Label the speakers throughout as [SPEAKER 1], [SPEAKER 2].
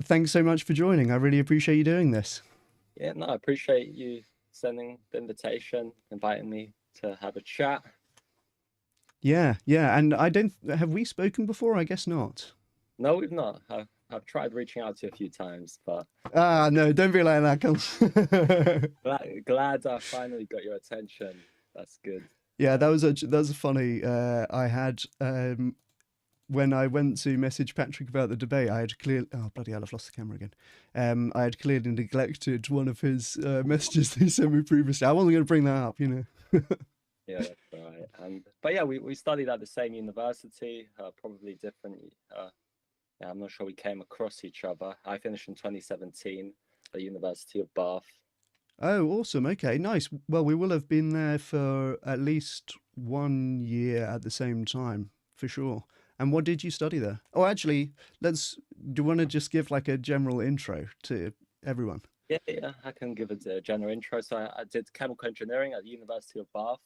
[SPEAKER 1] thanks so much for joining. I really appreciate you doing this.
[SPEAKER 2] Yeah, no, I appreciate you sending the invitation, inviting me to have a chat.
[SPEAKER 1] Yeah, yeah. And I don't, have we spoken before? I guess not.
[SPEAKER 2] No, we've not. I've tried reaching out to you a few times, but
[SPEAKER 1] Ah, no, don't be like that, Cole.
[SPEAKER 2] glad I finally got your attention. That's good.
[SPEAKER 1] Yeah,
[SPEAKER 2] Um,
[SPEAKER 1] that was funny. I had when I went to message Patrick about the debate, I had clearly, oh bloody hell, I've lost the camera again. I had clearly neglected one of his messages that he sent me previously. I wasn't going to bring that up, you know.
[SPEAKER 2] yeah, that's right. And but yeah, we studied at the same university, probably different. Yeah, I'm not sure we came across each other. I finished in 2017 at the University of Bath.
[SPEAKER 1] Oh, awesome. Okay, nice. Well, we will have been there for at least 1 year at the same time, for sure. And what did you study there? Oh, actually, do you want to just give like a general intro to everyone?
[SPEAKER 2] Yeah, I can give it a general intro. So I did chemical engineering at the University of Bath.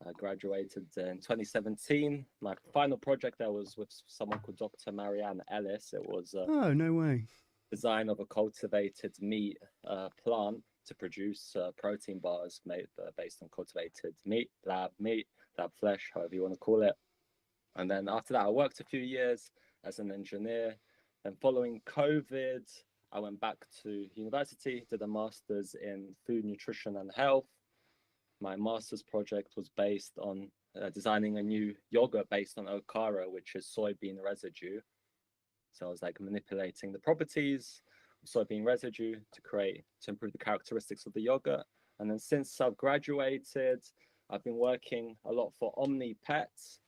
[SPEAKER 2] I graduated in 2017. My final project there was with someone called Dr. Marianne Ellis. It was a
[SPEAKER 1] Oh, no way.
[SPEAKER 2] design of a cultivated meat plant to produce protein bars made based on cultivated meat, lab flesh, however you want to call it. And then after that, I worked a few years as an engineer. And following COVID, I went back to university, did a master's in food, nutrition, and health. My master's project was based on designing a new yogurt based on okara, which is soybean residue. So I was like manipulating the properties of soybean residue to improve the characteristics of the yogurt. And then since I've graduated, I've been working a lot for Omni Pets,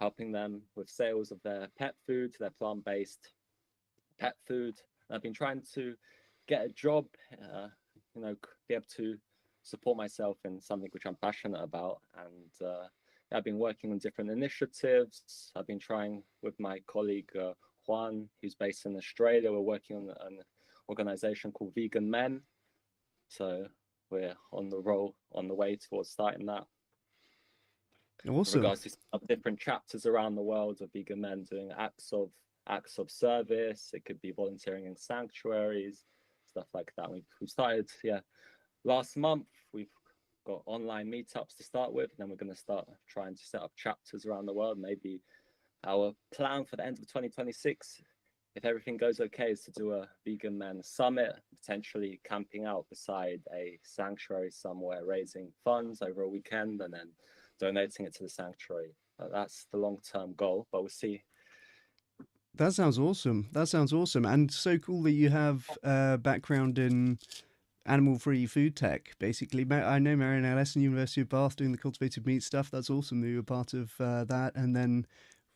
[SPEAKER 2] helping them with sales of their pet food, their plant-based pet food. And I've been trying to get a job, be able to support myself in something which I'm passionate about. And I've been working on different initiatives. I've been trying with my colleague Juan, who's based in Australia. We're working on an organization called Vegan Men. So we're on the way towards starting that. With
[SPEAKER 1] Awesome.
[SPEAKER 2] regards to different chapters around the world of vegan men doing acts of service. It could be volunteering in sanctuaries, stuff like that. We started, last month. We've got online meetups to start with, and then we're going to start trying to set up chapters around the world. Maybe our plan for the end of 2026, if everything goes okay, is to do a vegan men summit, potentially camping out beside a sanctuary somewhere, raising funds over a weekend, and then donating it to the sanctuary. That's the long-term goal, but we'll see.
[SPEAKER 1] That sounds awesome. That sounds awesome. And so cool that you have a background in animal-free food tech, basically. I know Marion Ellis and University of Bath doing the cultivated meat stuff. That's awesome that you were part of that. And then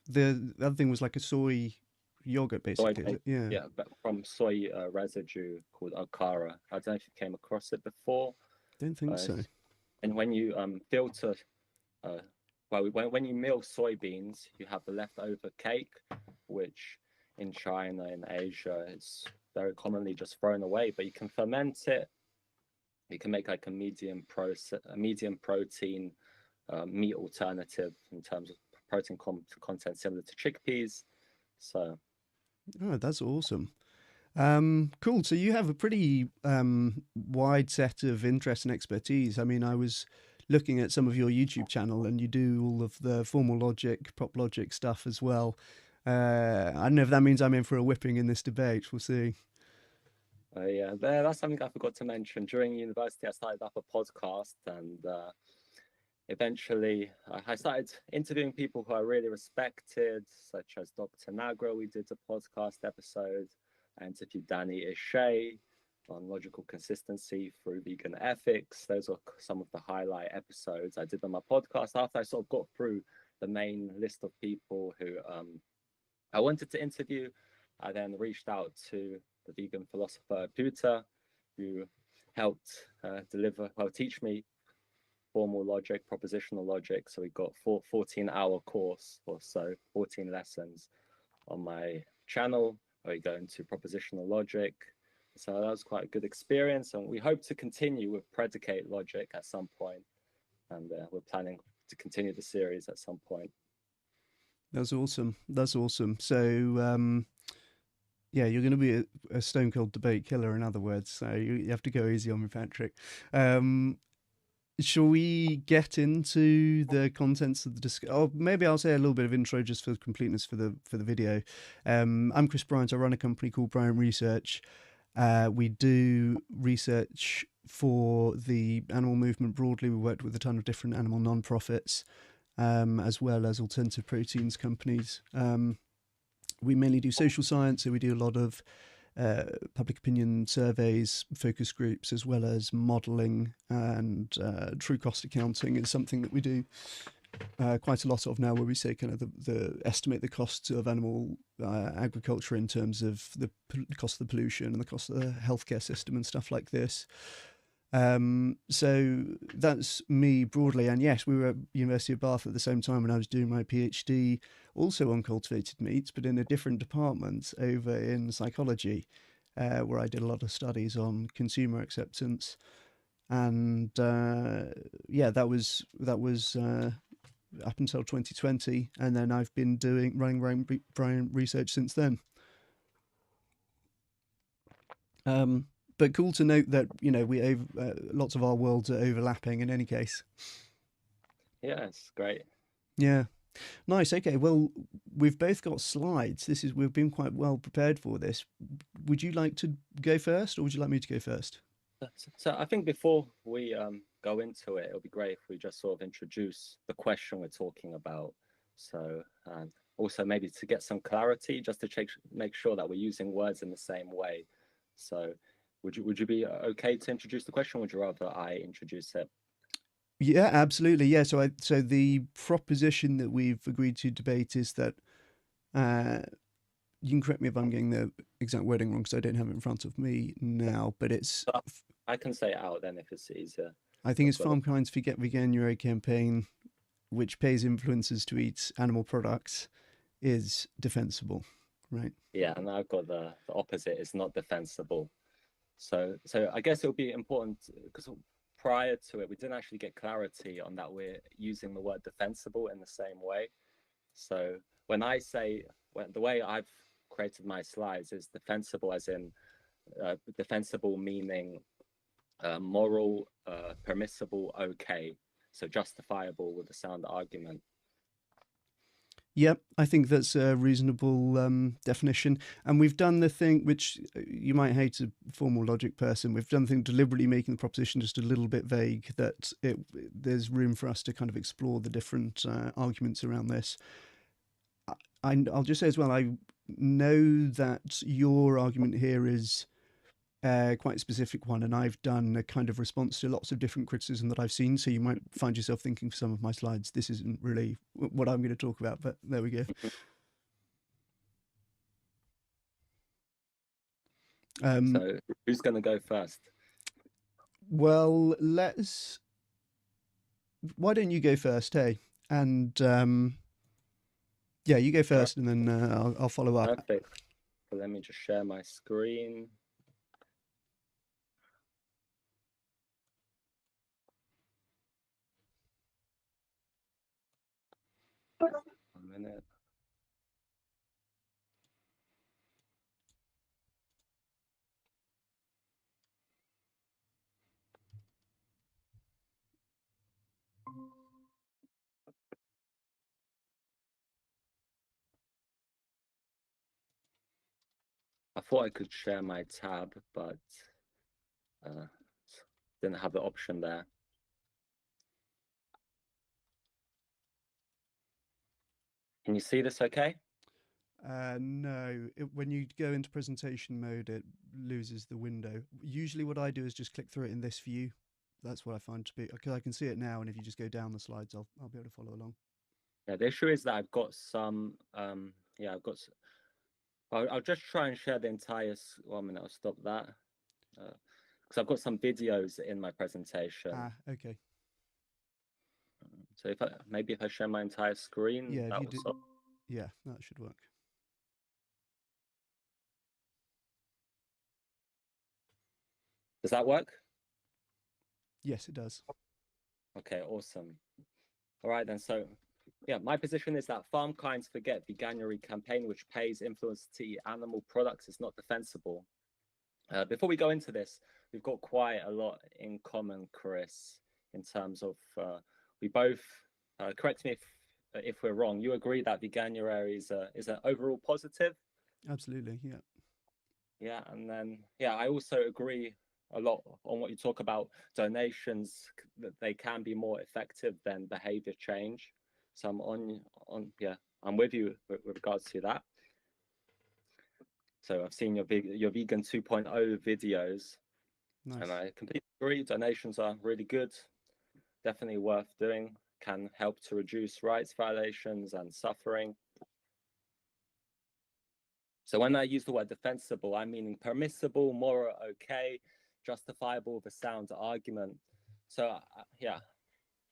[SPEAKER 1] the other thing was like a soy yogurt,
[SPEAKER 2] Soy
[SPEAKER 1] basically. Is
[SPEAKER 2] based,
[SPEAKER 1] it? Yeah.
[SPEAKER 2] yeah, but from soy residue called okara. I don't know if you came across it before.
[SPEAKER 1] Don't think
[SPEAKER 2] Uh,
[SPEAKER 1] so.
[SPEAKER 2] and when you filter, uh, when you mill soybeans, you have the leftover cake, which in China and Asia is very commonly just thrown away. But you can ferment it. You can make like a medium protein meat alternative in terms of protein content similar to chickpeas. So
[SPEAKER 1] Oh, that's awesome. Cool. So you have a pretty wide set of interest and expertise. I mean, I was looking at some of your YouTube channel, and you do all of the formal logic, prop logic stuff as well. I don't know if that means I'm in for a whipping in this debate. We'll see.
[SPEAKER 2] yeah, that's something I forgot to mention. During university, I started up a podcast, and eventually I started interviewing people who I really respected, such as Dr. Nagra. We did a podcast episode. I interviewed Danny Ishay on logical consistency through vegan ethics. Those are some of the highlight episodes I did on my podcast. After I sort of got through the main list of people who I wanted to interview, I then reached out to the vegan philosopher Buta, who helped teach me formal logic, propositional logic. So we got 14-hour course or so, 14 lessons on my channel where we go into propositional logic. So that was quite a good experience. And we hope to continue with predicate logic at some point. And we're planning to continue the series at some point.
[SPEAKER 1] That's awesome. That's awesome. So, Yeah, you're going to be a stone cold debate killer, in other words. So you have to go easy on me, Patrick. Um, shall we get into the contents of the discussion? Oh, maybe I'll say a little bit of intro just for completeness for the video. I'm Chris Bryant. I run a company called Bryant Research. We do research for the animal movement broadly. We worked with a ton of different animal non-profits, as well as alternative proteins companies. We mainly do social science, so we do a lot of public opinion surveys, focus groups, as well as modelling, and true cost accounting is something that we do quite a lot of now, where we say kind of the estimate the costs of animal agriculture in terms of the cost of the pollution and the cost of the healthcare system and stuff like this. So that's me broadly. And yes, we were at University of Bath at the same time when I was doing my PhD, also on cultivated meats, but in a different department over in psychology, where I did a lot of studies on consumer acceptance. And yeah, that was up until 2020, and then I've been running Bryant research since then. But cool to note that lots of our worlds are overlapping in any case.
[SPEAKER 2] Yeah, it's great.
[SPEAKER 1] Yeah, nice. Okay, well, we've both got slides. We've been quite well prepared for this. Would you like to go first, or would you like me to go first?
[SPEAKER 2] So I think before we go into it, it'll be great if we just sort of introduce the question we're talking about. So, and also maybe to get some clarity, just to make sure that we're using words in the same way. So, would you be okay to introduce the question? Or would you rather I introduce it?
[SPEAKER 1] Yeah, absolutely. Yeah. So the proposition that we've agreed to debate is that you can correct me if I'm getting the exact wording wrong because I don't have it in front of me now, but it's
[SPEAKER 2] So I can say it out then if it's easier.
[SPEAKER 1] I think
[SPEAKER 2] I've
[SPEAKER 1] it's
[SPEAKER 2] got it.
[SPEAKER 1] FarmKind's Veganuary campaign, which pays influencers to eat animal products, is defensible, right?
[SPEAKER 2] Yeah, and I've got the opposite. It's not defensible. So I guess it would be important because prior to it, we didn't actually get clarity on that we're using the word defensible in the same way. So when I say the way I've created my slides is defensible, as in defensible meaning moral, permissible, okay. So justifiable with a sound argument.
[SPEAKER 1] Yep, I think that's a reasonable definition. And we've done the thing which you might hate a formal logic person. We've done the thing deliberately making the proposition just a little bit vague, that there's room for us to kind of explore the different arguments around this. I'll just say as well, I know that your argument here is quite a specific one, and I've done a kind of response to lots of different criticism that I've seen. So you might find yourself thinking for some of my slides, this isn't really what I'm going to talk about, but there we go.
[SPEAKER 2] So who's going to go first?
[SPEAKER 1] Well, why don't you go first, hey? And yeah, you go first, and then I'll follow up.
[SPEAKER 2] Perfect. So let me just share my screen. A minute. I thought I could share my tab, but uh, didn't have the option there. Can you see this okay?
[SPEAKER 1] No, when you go into presentation mode, it loses the window. Usually, what I do is just click through it in this view. That's what I find to be, because I can see it now, and if you just go down the slides, I'll be able to follow along.
[SPEAKER 2] Yeah, the issue is that I've got some, yeah, I'll just try and share the entire, 1 minute, I'll stop that. Because I've got some videos in my presentation.
[SPEAKER 1] Okay.
[SPEAKER 2] So maybe if I share my entire screen,
[SPEAKER 1] Yeah,
[SPEAKER 2] that will solve.
[SPEAKER 1] yeah, that should work.
[SPEAKER 2] Does that work?
[SPEAKER 1] Yes, it does.
[SPEAKER 2] Okay, awesome. All right then, so Yeah, my position is that FarmKind's Forget Veganuary campaign, which pays influencers to eat animal products, is not defensible. Before we go into this, we've got quite a lot in common, Chris, in terms of we both, correct me if we're wrong, you agree that Veganuary is an overall positive?
[SPEAKER 1] Absolutely, yeah.
[SPEAKER 2] Yeah, and then I also agree a lot on what you talk about donations, that they can be more effective than behavior change. So I'm with you with regards to that. So I've seen your vegan 2.0 videos,
[SPEAKER 1] Nice.
[SPEAKER 2] and I completely agree. Donations are really good, definitely worth doing, can help to reduce rights violations and suffering. So when I use the word defensible, I'm meaning permissible, moral, okay, justifiable with a sound argument. So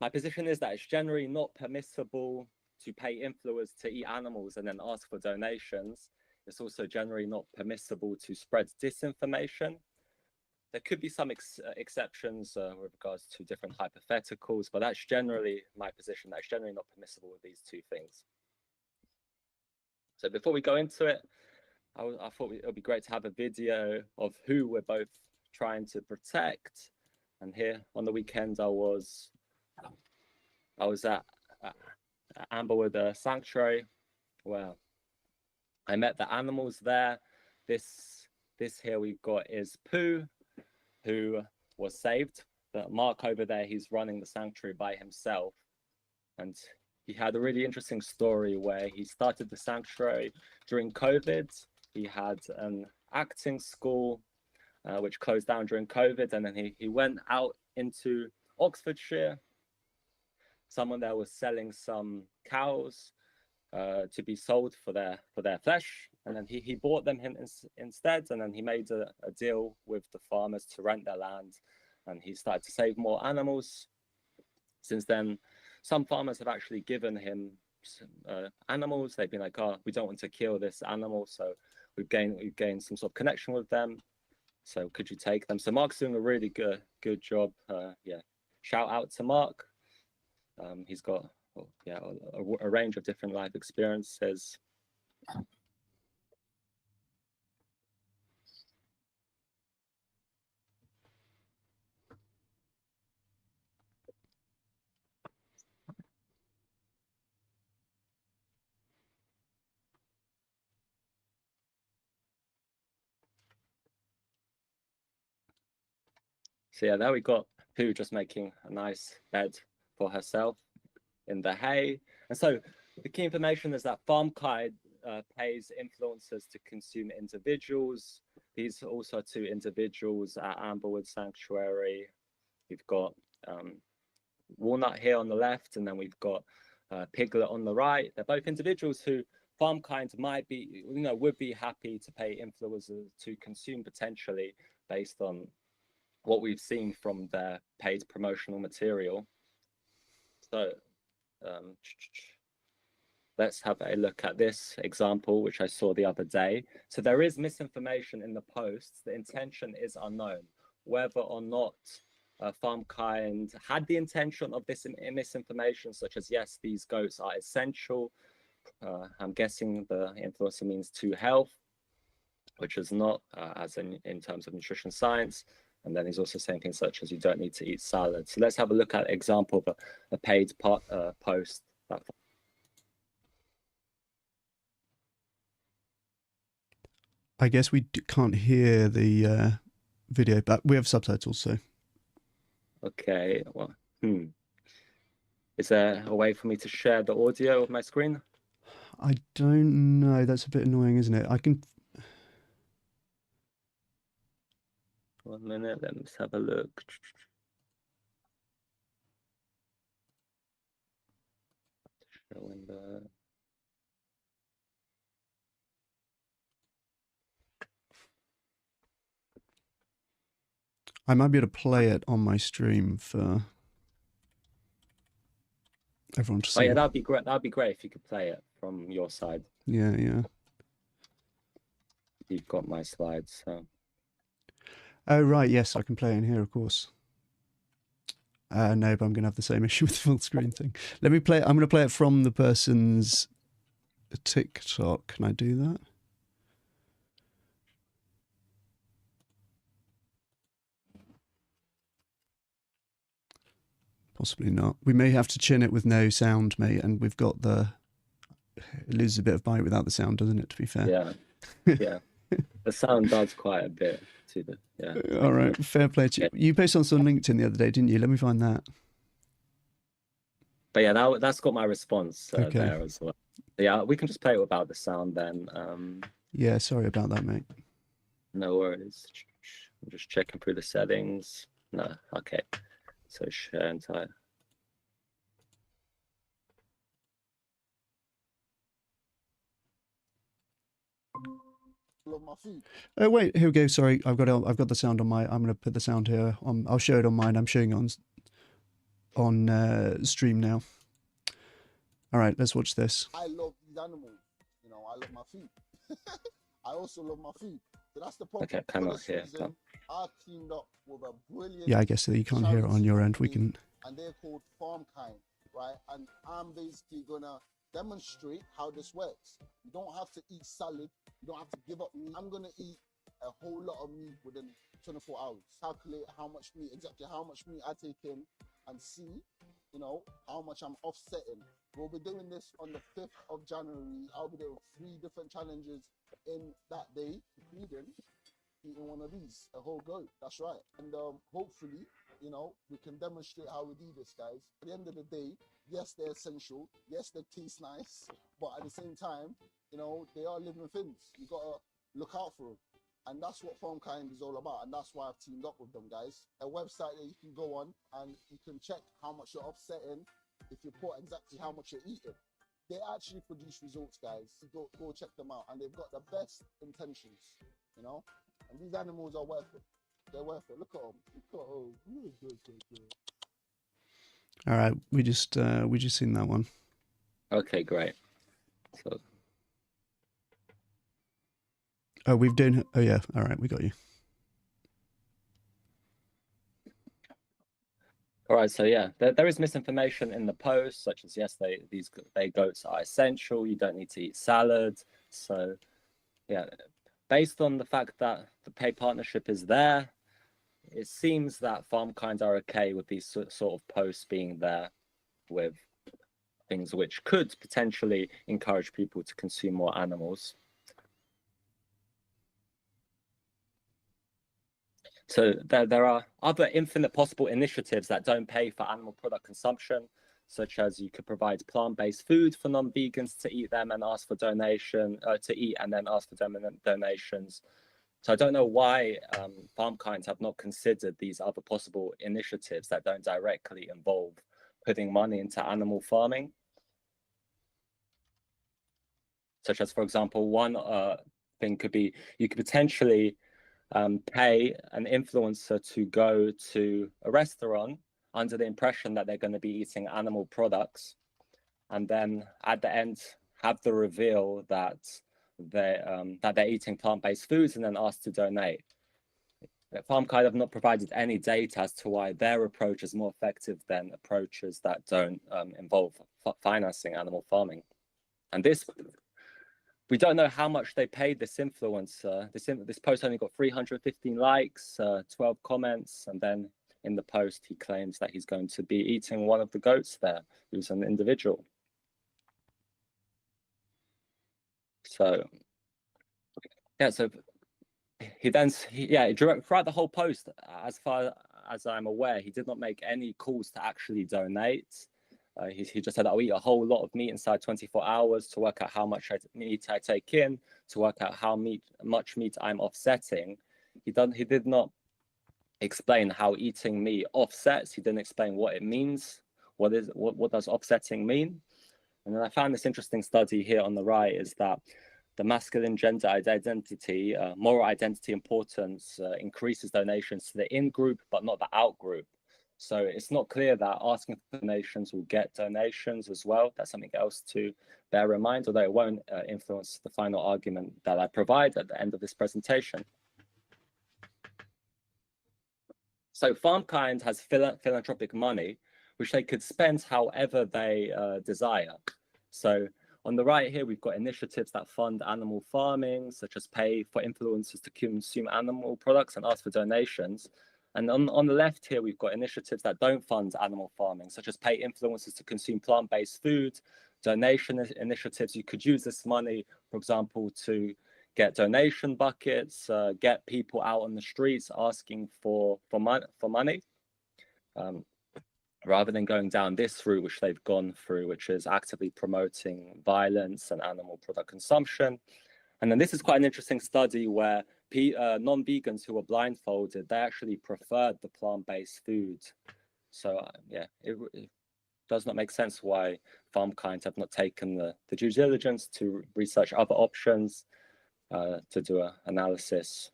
[SPEAKER 2] my position is that it's generally not permissible to pay influencers to eat animals and then ask for donations. It's also generally not permissible to spread disinformation. There could be some exceptions with regards to different hypotheticals, but that's generally my position. That's generally not permissible with these two things. So before we go into it, I thought it would be great to have a video of who we're both trying to protect. And here on the weekend, I was at Amberwood Sanctuary, where I met the animals there. This here we've got is Pooh, who was saved. But Mark over there, he's running the sanctuary by himself. And he had a really interesting story where he started the sanctuary during COVID. He had an acting school, which closed down during COVID. And then he went out into Oxfordshire. Someone there was selling some cows to be sold for their flesh, and then he bought them instead, and then he made a deal with the farmers to rent their land, and he started to save more animals. Since then, some farmers have actually given him animals. They've been like, oh, we don't want to kill this animal, so we've gained some sort of connection with them, so could you take them? So Mark's doing a really good job. Shout out to Mark. He's got a range of different life experiences. So there we got Pooh just making a nice bed for herself in the hay. And so the key information is that FarmKind pays influencers to consume individuals. These are also two individuals at Amberwood Sanctuary. We've got Walnut here on the left, and then we've got Piglet on the right. They're both individuals who FarmKind would be happy to pay influencers to consume potentially based on what we've seen from their paid promotional material. So let's have a look at this example, which I saw the other day. So there is misinformation in the posts. The intention is unknown. Whether or not FarmKind had the intention of this misinformation, such as, yes, these goats are essential. I'm guessing the influencer means to health, which is not, as in terms of nutrition science. And then he's also saying things such as you don't need to eat salad. So let's have a look at an example of a paid post.
[SPEAKER 1] I guess we can't hear the video, but we have subtitles, so.
[SPEAKER 2] Okay, well, is there a way for me to share the audio of my screen?
[SPEAKER 1] I don't know. That's a bit annoying, isn't it? I can.
[SPEAKER 2] 1 minute, let's have a look. Showing the...
[SPEAKER 1] I might be able to play it on my stream for everyone to see.
[SPEAKER 2] Oh yeah, that'd be great. That'd be great if you could play it from your side.
[SPEAKER 1] Yeah.
[SPEAKER 2] You've got my slides, so.
[SPEAKER 1] Oh right, yes, I can play in here, of course. No, but I'm going to have the same issue with the full screen thing. Let me play. I'm going to play it from the person's TikTok. Can I do that? Possibly not. We may have to chin it with no sound, mate, and we've got the... It loses a bit of bite without the sound, doesn't it, to be fair?
[SPEAKER 2] Yeah, yeah. The sound does quite a bit to the, yeah.
[SPEAKER 1] All right, fair play to you. You posted on some LinkedIn the other day, didn't you? Let me find that.
[SPEAKER 2] But yeah, that's got my response
[SPEAKER 1] Okay.
[SPEAKER 2] there as well. Yeah, we can just play it without the sound then.
[SPEAKER 1] Yeah, sorry about that, mate.
[SPEAKER 2] No worries. I'm just checking through the settings. No, okay. So share entire.
[SPEAKER 3] Love my food.
[SPEAKER 1] Oh wait, here we go. Sorry, I've got the sound on my. I'm going to put the sound here. I'll show it on mine. I'm showing it on stream now. All right, let's watch this.
[SPEAKER 3] I love these animals. You know, I love my food. I also love my food. So that's the problem.
[SPEAKER 2] Okay, I cannot hear that.
[SPEAKER 3] I teamed up with a brilliant.
[SPEAKER 1] Yeah, I guess you can't hear it on your end. We can.
[SPEAKER 3] And they're called FarmKind, right? And I'm basically gonna demonstrate how this works. You don't have to eat salad. You don't have to give up meat. I'm gonna eat a whole lot of meat within 24 hours. Calculate how much meat, exactly how much meat I take in, and see, you know, how much I'm offsetting. We'll be doing this on the 5th of January. I'll be doing 3 different challenges in that day, including eating one of these, a whole goat. That's right. And hopefully, you know, we can demonstrate how we do this, guys. At the end of the day, yes, they're essential. Yes, they taste nice. But at the same time, you know, they are living things. You gotta look out for them. And that's what FarmKind is all about. And that's why I've teamed up with them, guys. A website that you can go on and you can check how much you're offsetting if you put exactly how much you're eating. They actually produce results, guys. Go check them out. And they've got the best intentions, you know? And these animals are worth it. They're worth it. Look at them. Look at them.
[SPEAKER 1] All right, we just seen that one.
[SPEAKER 2] Okay, great. So.
[SPEAKER 1] Oh, we've done. Oh yeah. All right, we got you.
[SPEAKER 2] All right, so yeah, there is misinformation in the post, such as yes, these goats are essential. You don't need to eat salad. So yeah, based on the fact that the paid partnership is there, it seems that FarmKinds are okay with these sort of posts being there with things which could potentially encourage people to consume more animals. So there are other infinite possible initiatives that don't pay for animal product consumption, such as you could provide plant-based food for non-vegans to eat them and ask for donation, to eat and then ask for donations. So I don't know why FarmKinds have not considered these other possible initiatives that don't directly involve putting money into animal farming. Such as, for example, one thing could be you could potentially pay an influencer to go to a restaurant under the impression that they're going to be eating animal products, and then at the end have the reveal that they're eating plant-based foods and then asked to donate. FarmKind have not provided any data as to why their approach is more effective than approaches that don't involve financing animal farming. And this, we don't know how much they paid this influencer. This post only got 315 likes, 12 comments, and then in the post he claims that he's going to be eating one of the goats there, who's an individual. So yeah, so throughout the whole post, as far as I'm aware, he did not make any calls to actually donate. He just said, I'll eat a whole lot of meat inside 24 hours to work out how much meat I take in, to work out how much meat I'm offsetting. He did not explain how eating meat offsets. He didn't explain what it means. What does offsetting mean? And then I found this interesting study here on the right is that the masculine gender identity, moral identity importance increases donations to the in-group, but not the out-group. So it's not clear that asking for donations will get donations as well. That's something else to bear in mind, although it won't influence the final argument that I provide at the end of this presentation. So FarmKind has philanthropic money, which they could spend however they desire. So on the right here, we've got initiatives that fund animal farming, such as pay for influencers to consume animal products and ask for donations. And on the left here, we've got initiatives that don't fund animal farming, such as pay influencers to consume plant-based food, donation initiatives. You could use this money, for example, to get donation buckets, get people out on the streets asking for money, rather than going down this route, which they've gone through, which is actively promoting violence and animal product consumption. And then this is quite an interesting study where non-vegans who were blindfolded, they actually preferred the plant-based food. So yeah, it does not make sense why FarmKind have not taken the due diligence to research other options, to do an analysis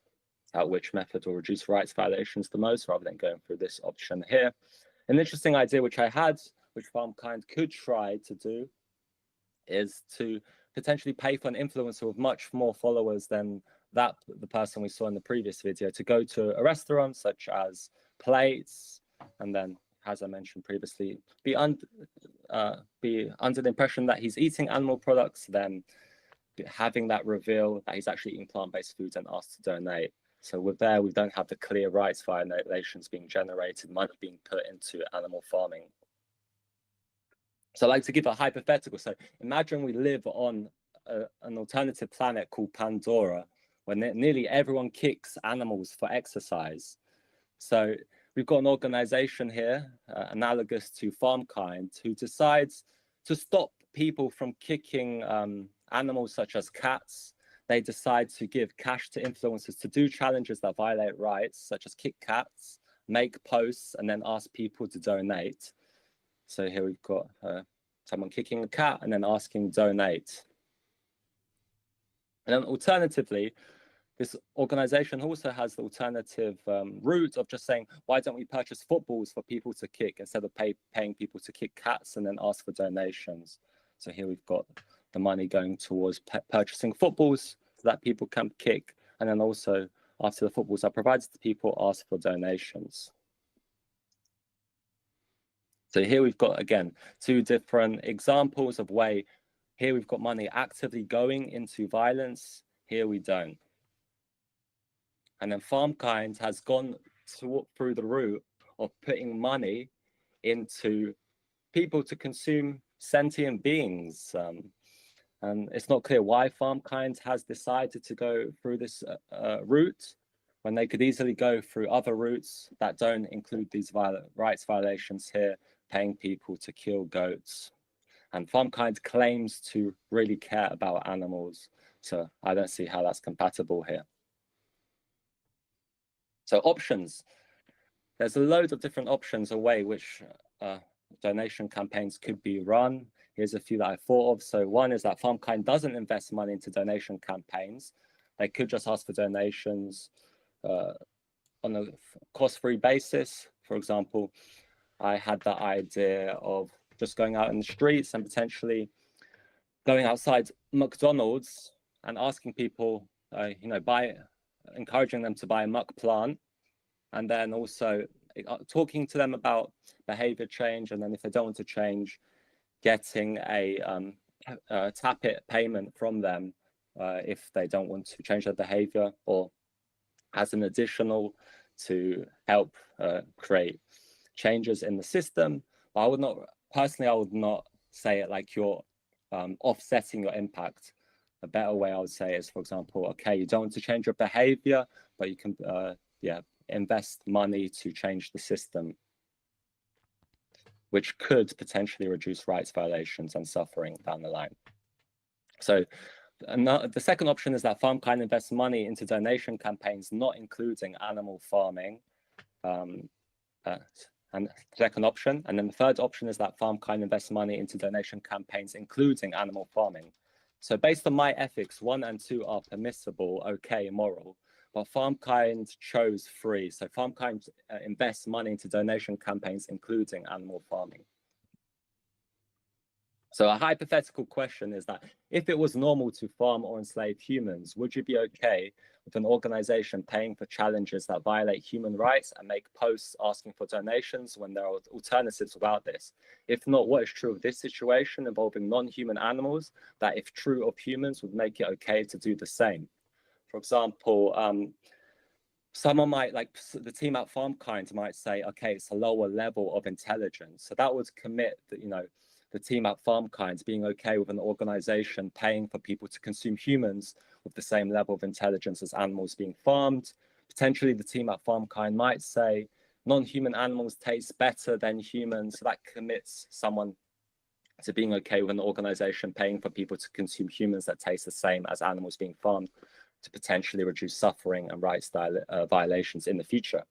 [SPEAKER 2] at which method will reduce rights violations the most, rather than going through this option here. An interesting idea which I had, which FarmKind could try to do, is to potentially pay for an influencer with much more followers than the person we saw in the previous video, to go to a restaurant such as Plates, and then, as I mentioned previously, be under the impression that he's eating animal products, then having that reveal that he's actually eating plant-based foods and asked to donate. So with there, we don't have the clear rights violations being generated, money being put into animal farming. So I'd like to give a hypothetical. So imagine we live on an alternative planet called Pandora, where nearly everyone kicks animals for exercise. So we've got an organization here, analogous to FarmKind, who decides to stop people from kicking animals such as cats. They decide to give cash to influencers to do challenges that violate rights, such as kick cats, make posts, and then ask people to donate. So here we've got someone kicking a cat and then asking donate. And then alternatively, this organization also has the alternative route of just saying, why don't we purchase footballs for people to kick instead of paying people to kick cats and then ask for donations? So here we've got the money going towards purchasing footballs so that people can kick. And then also, after the footballs are provided to people, ask for donations. So here we've got, again, two different examples of way. Here we've got money actively going into violence. Here we don't. And then FarmKind has gone through the route of putting money into people to consume sentient beings. And it's not clear why FarmKind has decided to go through this route, when they could easily go through other routes that don't include these rights violations here, paying people to kill goats. And FarmKind claims to really care about animals. So I don't see how that's compatible here. So options. There's a load of different options away which donation campaigns could be run. Here's a few that I thought of. So one is that FarmKind doesn't invest money into donation campaigns. They could just ask for donations on a cost-free basis. For example, I had the idea of just going out in the streets and potentially going outside McDonald's and asking people, encouraging them to buy a muck plant, and then also talking to them about behavior change. And then if they don't want to change, getting a tap it payment from them if they don't want to change their behavior, or as an additional to help create changes in the system. But I would not say it like you're offsetting your impact. A better way I would say is, for example, okay, you don't want to change your behavior, but you can invest money to change the system, which could potentially reduce rights violations and suffering down the line. So the second option is that FarmKind invests money into donation campaigns, not including animal farming. And second option. And then the third option is that FarmKind invests money into donation campaigns, including animal farming. So based on my ethics, 1 and 2 are permissible, okay, moral, but FarmKind chose 3. So FarmKind invests money into donation campaigns, including animal farming. So a hypothetical question is that if it was normal to farm or enslave humans, would you be okay with an organization paying for challenges that violate human rights and make posts asking for donations when there are alternatives without this? If not, what is true of this situation involving non-human animals that, if true of humans, would make it okay to do the same? For example, someone might, like the team at FarmKind's might say, okay, it's a lower level of intelligence. So that would commit that, the team at FarmKind's being okay with an organization paying for people to consume humans with the same level of intelligence as animals being farmed. Potentially the team at FarmKind might say non-human animals taste better than humans. So that commits someone to being okay with an organization paying for people to consume humans that taste the same as animals being farmed, to potentially reduce suffering and rights violations in the future.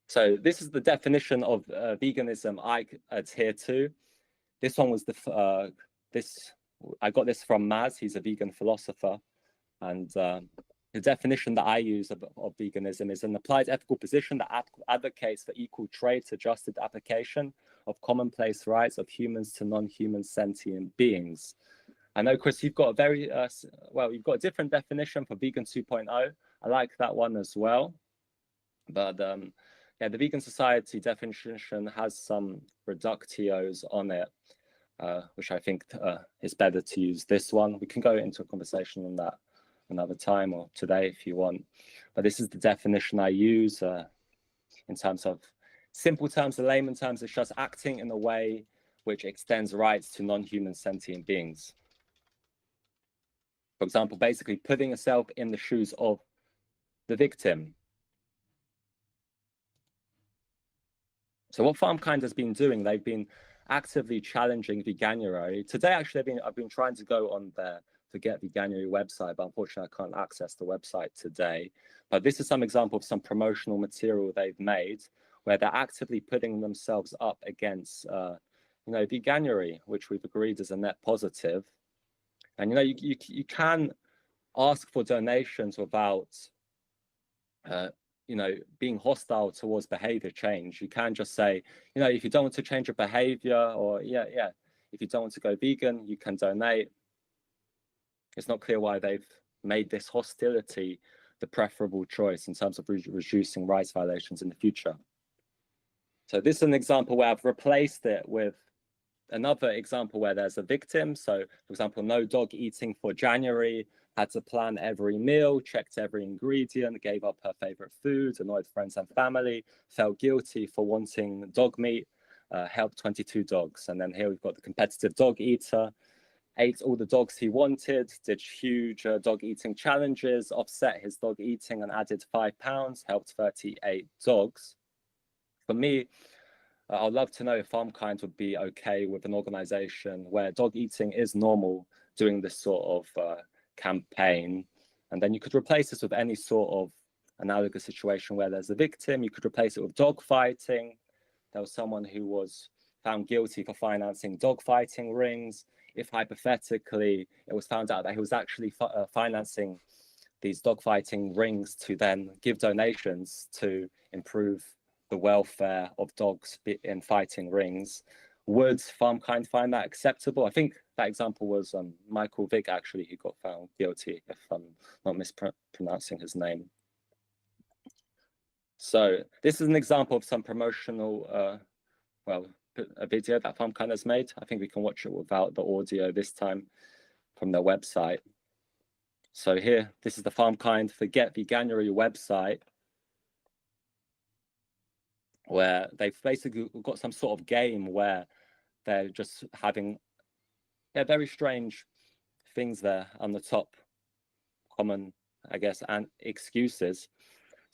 [SPEAKER 2] So this is the definition of veganism I adhere to. This one was I got this from Maz. He's a vegan philosopher, and the definition that I use of veganism is an applied ethical position that advocates for equal trade-adjusted application of commonplace rights of humans to non-human sentient beings. I know, Chris, you've got a very, you've got a different definition for Vegan 2.0. I like that one as well. But yeah, the Vegan Society definition has some reductios on it, which I think is better to use this one. We can go into a conversation on that another time or today if you want. But this is the definition I use in terms of simple terms, the layman terms. It's just acting in a way which extends rights to non-human sentient beings. For example, basically putting yourself in the shoes of the victim. So what FarmKind has been doing, they've been actively challenging Veganuary. Today, actually, I've been trying to go on their Forget Veganuary website, but unfortunately, I can't access the website today. But this is some example of some promotional material they've made where they're actively putting themselves up against, Veganuary, which we've agreed is a net positive. And, you can ask for donations without, being hostile towards behavior change. You can just say, if you don't want to change your behavior, or if you don't want to go vegan, you can donate. It's not clear why they've made this hostility the preferable choice in terms of reducing rights violations in the future. So this is an example where I've replaced it with another example where there's a victim. So, for example, no dog eating for January, had to plan every meal, checked every ingredient, gave up her favorite food, annoyed friends and family, felt guilty for wanting dog meat, helped 22 dogs. And then here we've got the competitive dog eater, ate all the dogs he wanted, did huge dog eating challenges, offset his dog eating and added 5 pounds, helped 38 dogs. For me, I'd love to know if FarmKind would be okay with an organization where dog eating is normal, doing this sort of campaign. And then you could replace this with any sort of analogous situation where there's a victim. You could replace it with dog fighting. There was someone who was found guilty for financing dog fighting rings. If hypothetically it was found out that he was actually financing these dog fighting rings to then give donations to improve the welfare of dogs in fighting rings, would FarmKind find that acceptable? I think that example was Michael Vick, actually, who got found guilty, if I'm not mispronouncing his name. So this is an example of some promotional, a video that FarmKind has made. I think we can watch it without the audio this time from their website. So here, this is the FarmKind Forget Veganuary website, where they've basically got some sort of game where they're just having very strange things there on the top, common, I guess, and excuses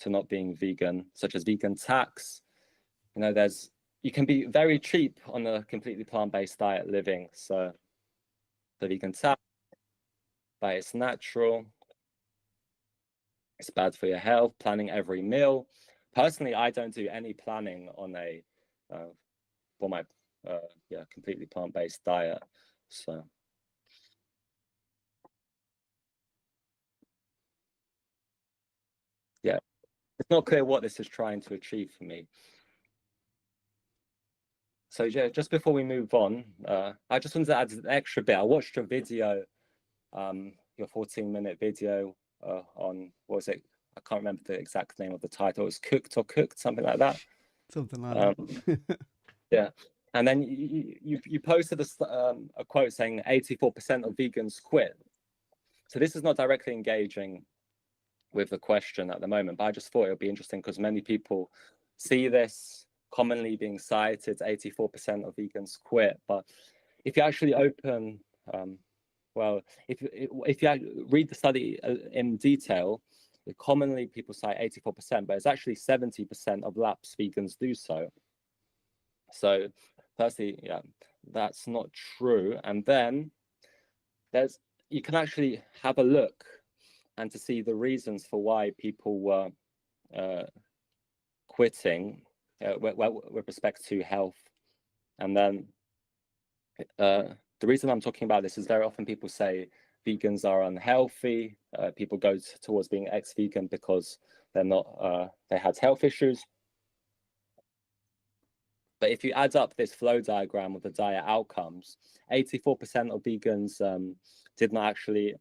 [SPEAKER 2] to not being vegan, such as vegan tax. You can be very cheap on a completely plant-based diet living. So the vegan tax, but it's natural. It's bad for your health, planning every meal. Personally, I don't do any planning on for my completely plant-based diet. So yeah, it's not clear what this is trying to achieve for me. So yeah, just before we move on, I just wanted to add an extra bit. I watched your video, your 14-minute video on, what was it? I can't remember the exact name of the title. It was Cooked, something like that.
[SPEAKER 1] Something like that.
[SPEAKER 2] Yeah. And then you posted a quote saying 84% of vegans quit. So this is not directly engaging with the question at the moment, but I just thought it would be interesting because many people see this commonly being cited, 84% of vegans quit. But if you actually open, well, if you read the study in detail, commonly people cite 84%, but it's actually 70% of lapsed vegans do so. So firstly, yeah, that's not true. And then you can actually have a look and to see the reasons for why people were quitting with respect to health. And then the reason I'm talking about this is very often people say vegans are unhealthy. People go towards being ex-vegan because they're not, they had health issues. But if you add up this flow diagram of the diet outcomes, 84% of vegans did not actually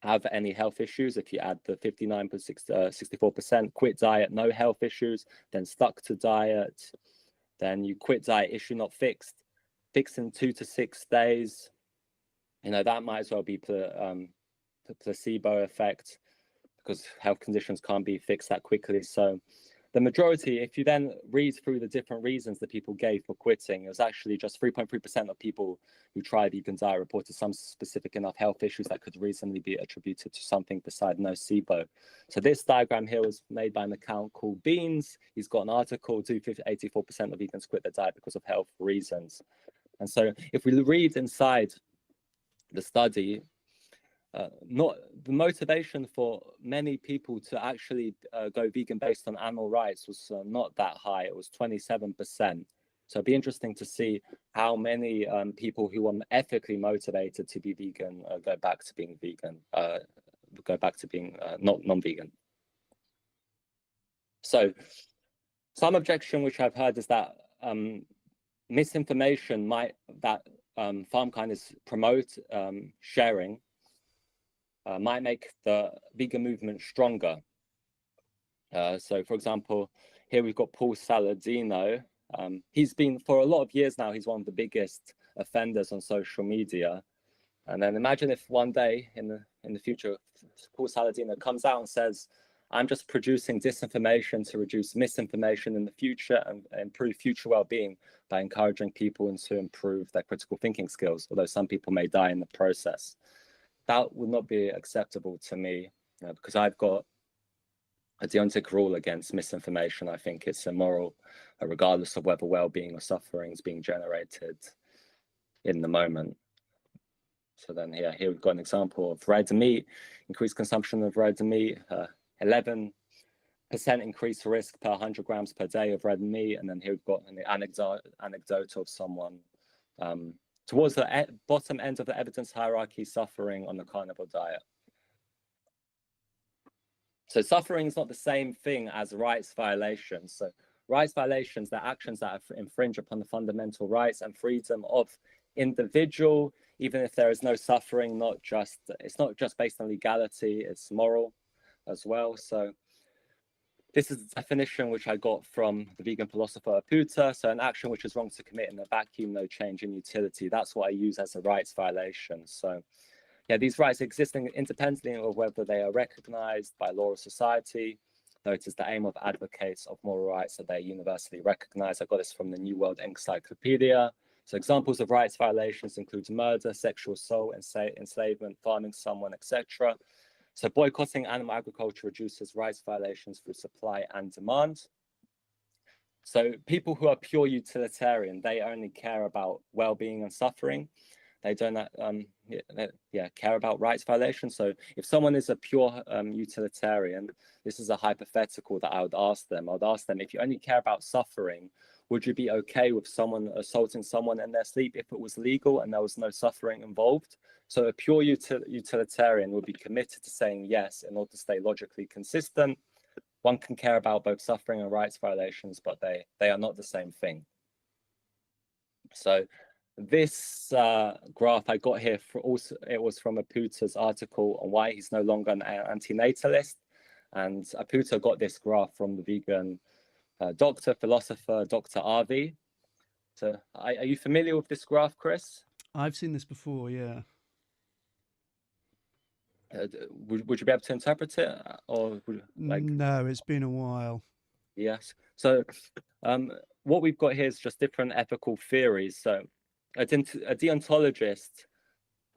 [SPEAKER 2] have any health issues. If you add the 59.64% quit diet, no health issues, then stuck to diet, then you quit diet, issue not fixed, fixed in 2 to 6 days, you know, that might as well be the placebo effect because health conditions can't be fixed that quickly. So the majority, if you then read through the different reasons that people gave for quitting, it was actually just 3.3% of people who tried vegan diet reported some specific enough health issues that could reasonably be attributed to something beside nocebo. So this diagram here was made by an account called Beans. He's got an article, 84% of vegans quit their diet because of health reasons. And so if we read inside the study, not the motivation for many people to actually go vegan based on animal rights was not that high. It was 27%. So it'd be interesting to see how many people who are ethically motivated to be vegan go back to being vegan, go back to being not non-vegan. So some objection which I've heard is that misinformation that FarmKind's promote sharing might make the vegan movement stronger. So for example, here we've got Paul Saladino. He's been, for a lot of years now, he's one of the biggest offenders on social media. And then imagine if one day in the future, Paul Saladino comes out and says, I'm just producing disinformation to reduce misinformation in the future and improve future well-being by encouraging people to improve their critical thinking skills, although some people may die in the process. That would not be acceptable to me because I've got a deontic rule against misinformation. I think it's immoral, regardless of whether well-being or suffering is being generated in the moment. So then here we've got an example of red meat, increased consumption of red meat, 11% increased risk per 100 grams per day of red meat. And then here we've got an anecdote of someone towards the bottom end of the evidence hierarchy suffering on the carnivore diet. So suffering is not the same thing as rights violations. So rights violations, they're actions that infringe upon the fundamental rights and freedom of individual, even if there is no suffering, it's not just based on legality, it's moral as well. So this is the definition which I got from the vegan philosopher Aputa. So an action which is wrong to commit in a vacuum, no change in utility. That's what I use as a rights violation. So yeah, these rights existing independently of whether they are recognized by law or society. Though it is the aim of advocates of moral rights that they're universally recognized. I got this from the New World Encyclopedia. So examples of rights violations include murder, sexual assault, enslavement, farming someone, etc. So boycotting animal agriculture reduces rights violations through supply and demand. So people who are pure utilitarian, they only care about well-being and suffering. They don't care about rights violations. So if someone is a pure utilitarian, this is a hypothetical that I would ask them. I would ask them, if you only care about suffering, would you be okay with someone assaulting someone in their sleep if it was legal and there was no suffering involved? So a pure utilitarian would be committed to saying yes in order to stay logically consistent. One can care about both suffering and rights violations, but they are not the same thing. So this graph I got here it was from Aputa's article on why he's no longer an antinatalist. And Aputa got this graph from the vegan philosopher, Dr. Arvi. So are you familiar with this graph, Chris?
[SPEAKER 1] I've seen this before, yeah.
[SPEAKER 2] Would you be able to interpret it, or
[SPEAKER 1] No, it's been a while.
[SPEAKER 2] Yes. So what we've got here is just different ethical theories. So a deontologist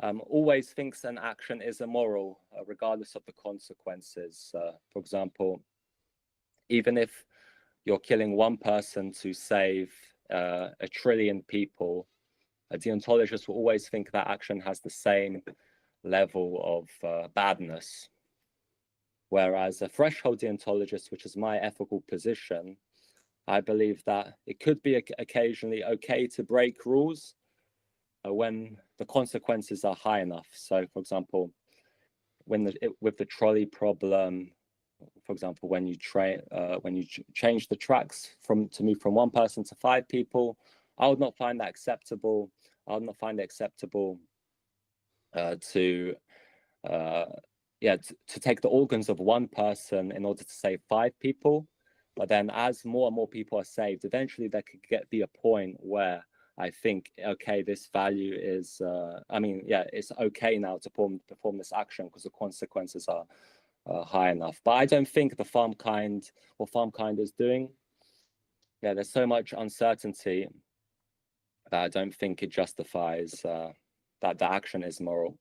[SPEAKER 2] always thinks an action is immoral, regardless of the consequences. For example, even if you're killing one person to save 1 trillion people, a deontologist will always think that action has the same level of badness. Whereas a threshold deontologist, which is my ethical position, I believe that it could be occasionally okay to break rules when the consequences are high enough. So, for example, with the trolley problem, for example, when you change the tracks to move from 1 person to 5 people, I would not find that acceptable. I would not find it acceptable to take the organs of 1 person in order to save 5 people. But then as more and more people are saved, eventually there could be a point where I think, okay, this value is, it's okay now to perform this action because the consequences are high enough. But I don't think the FarmKind is doing, there's so much uncertainty that I don't think it justifies that the action is moral.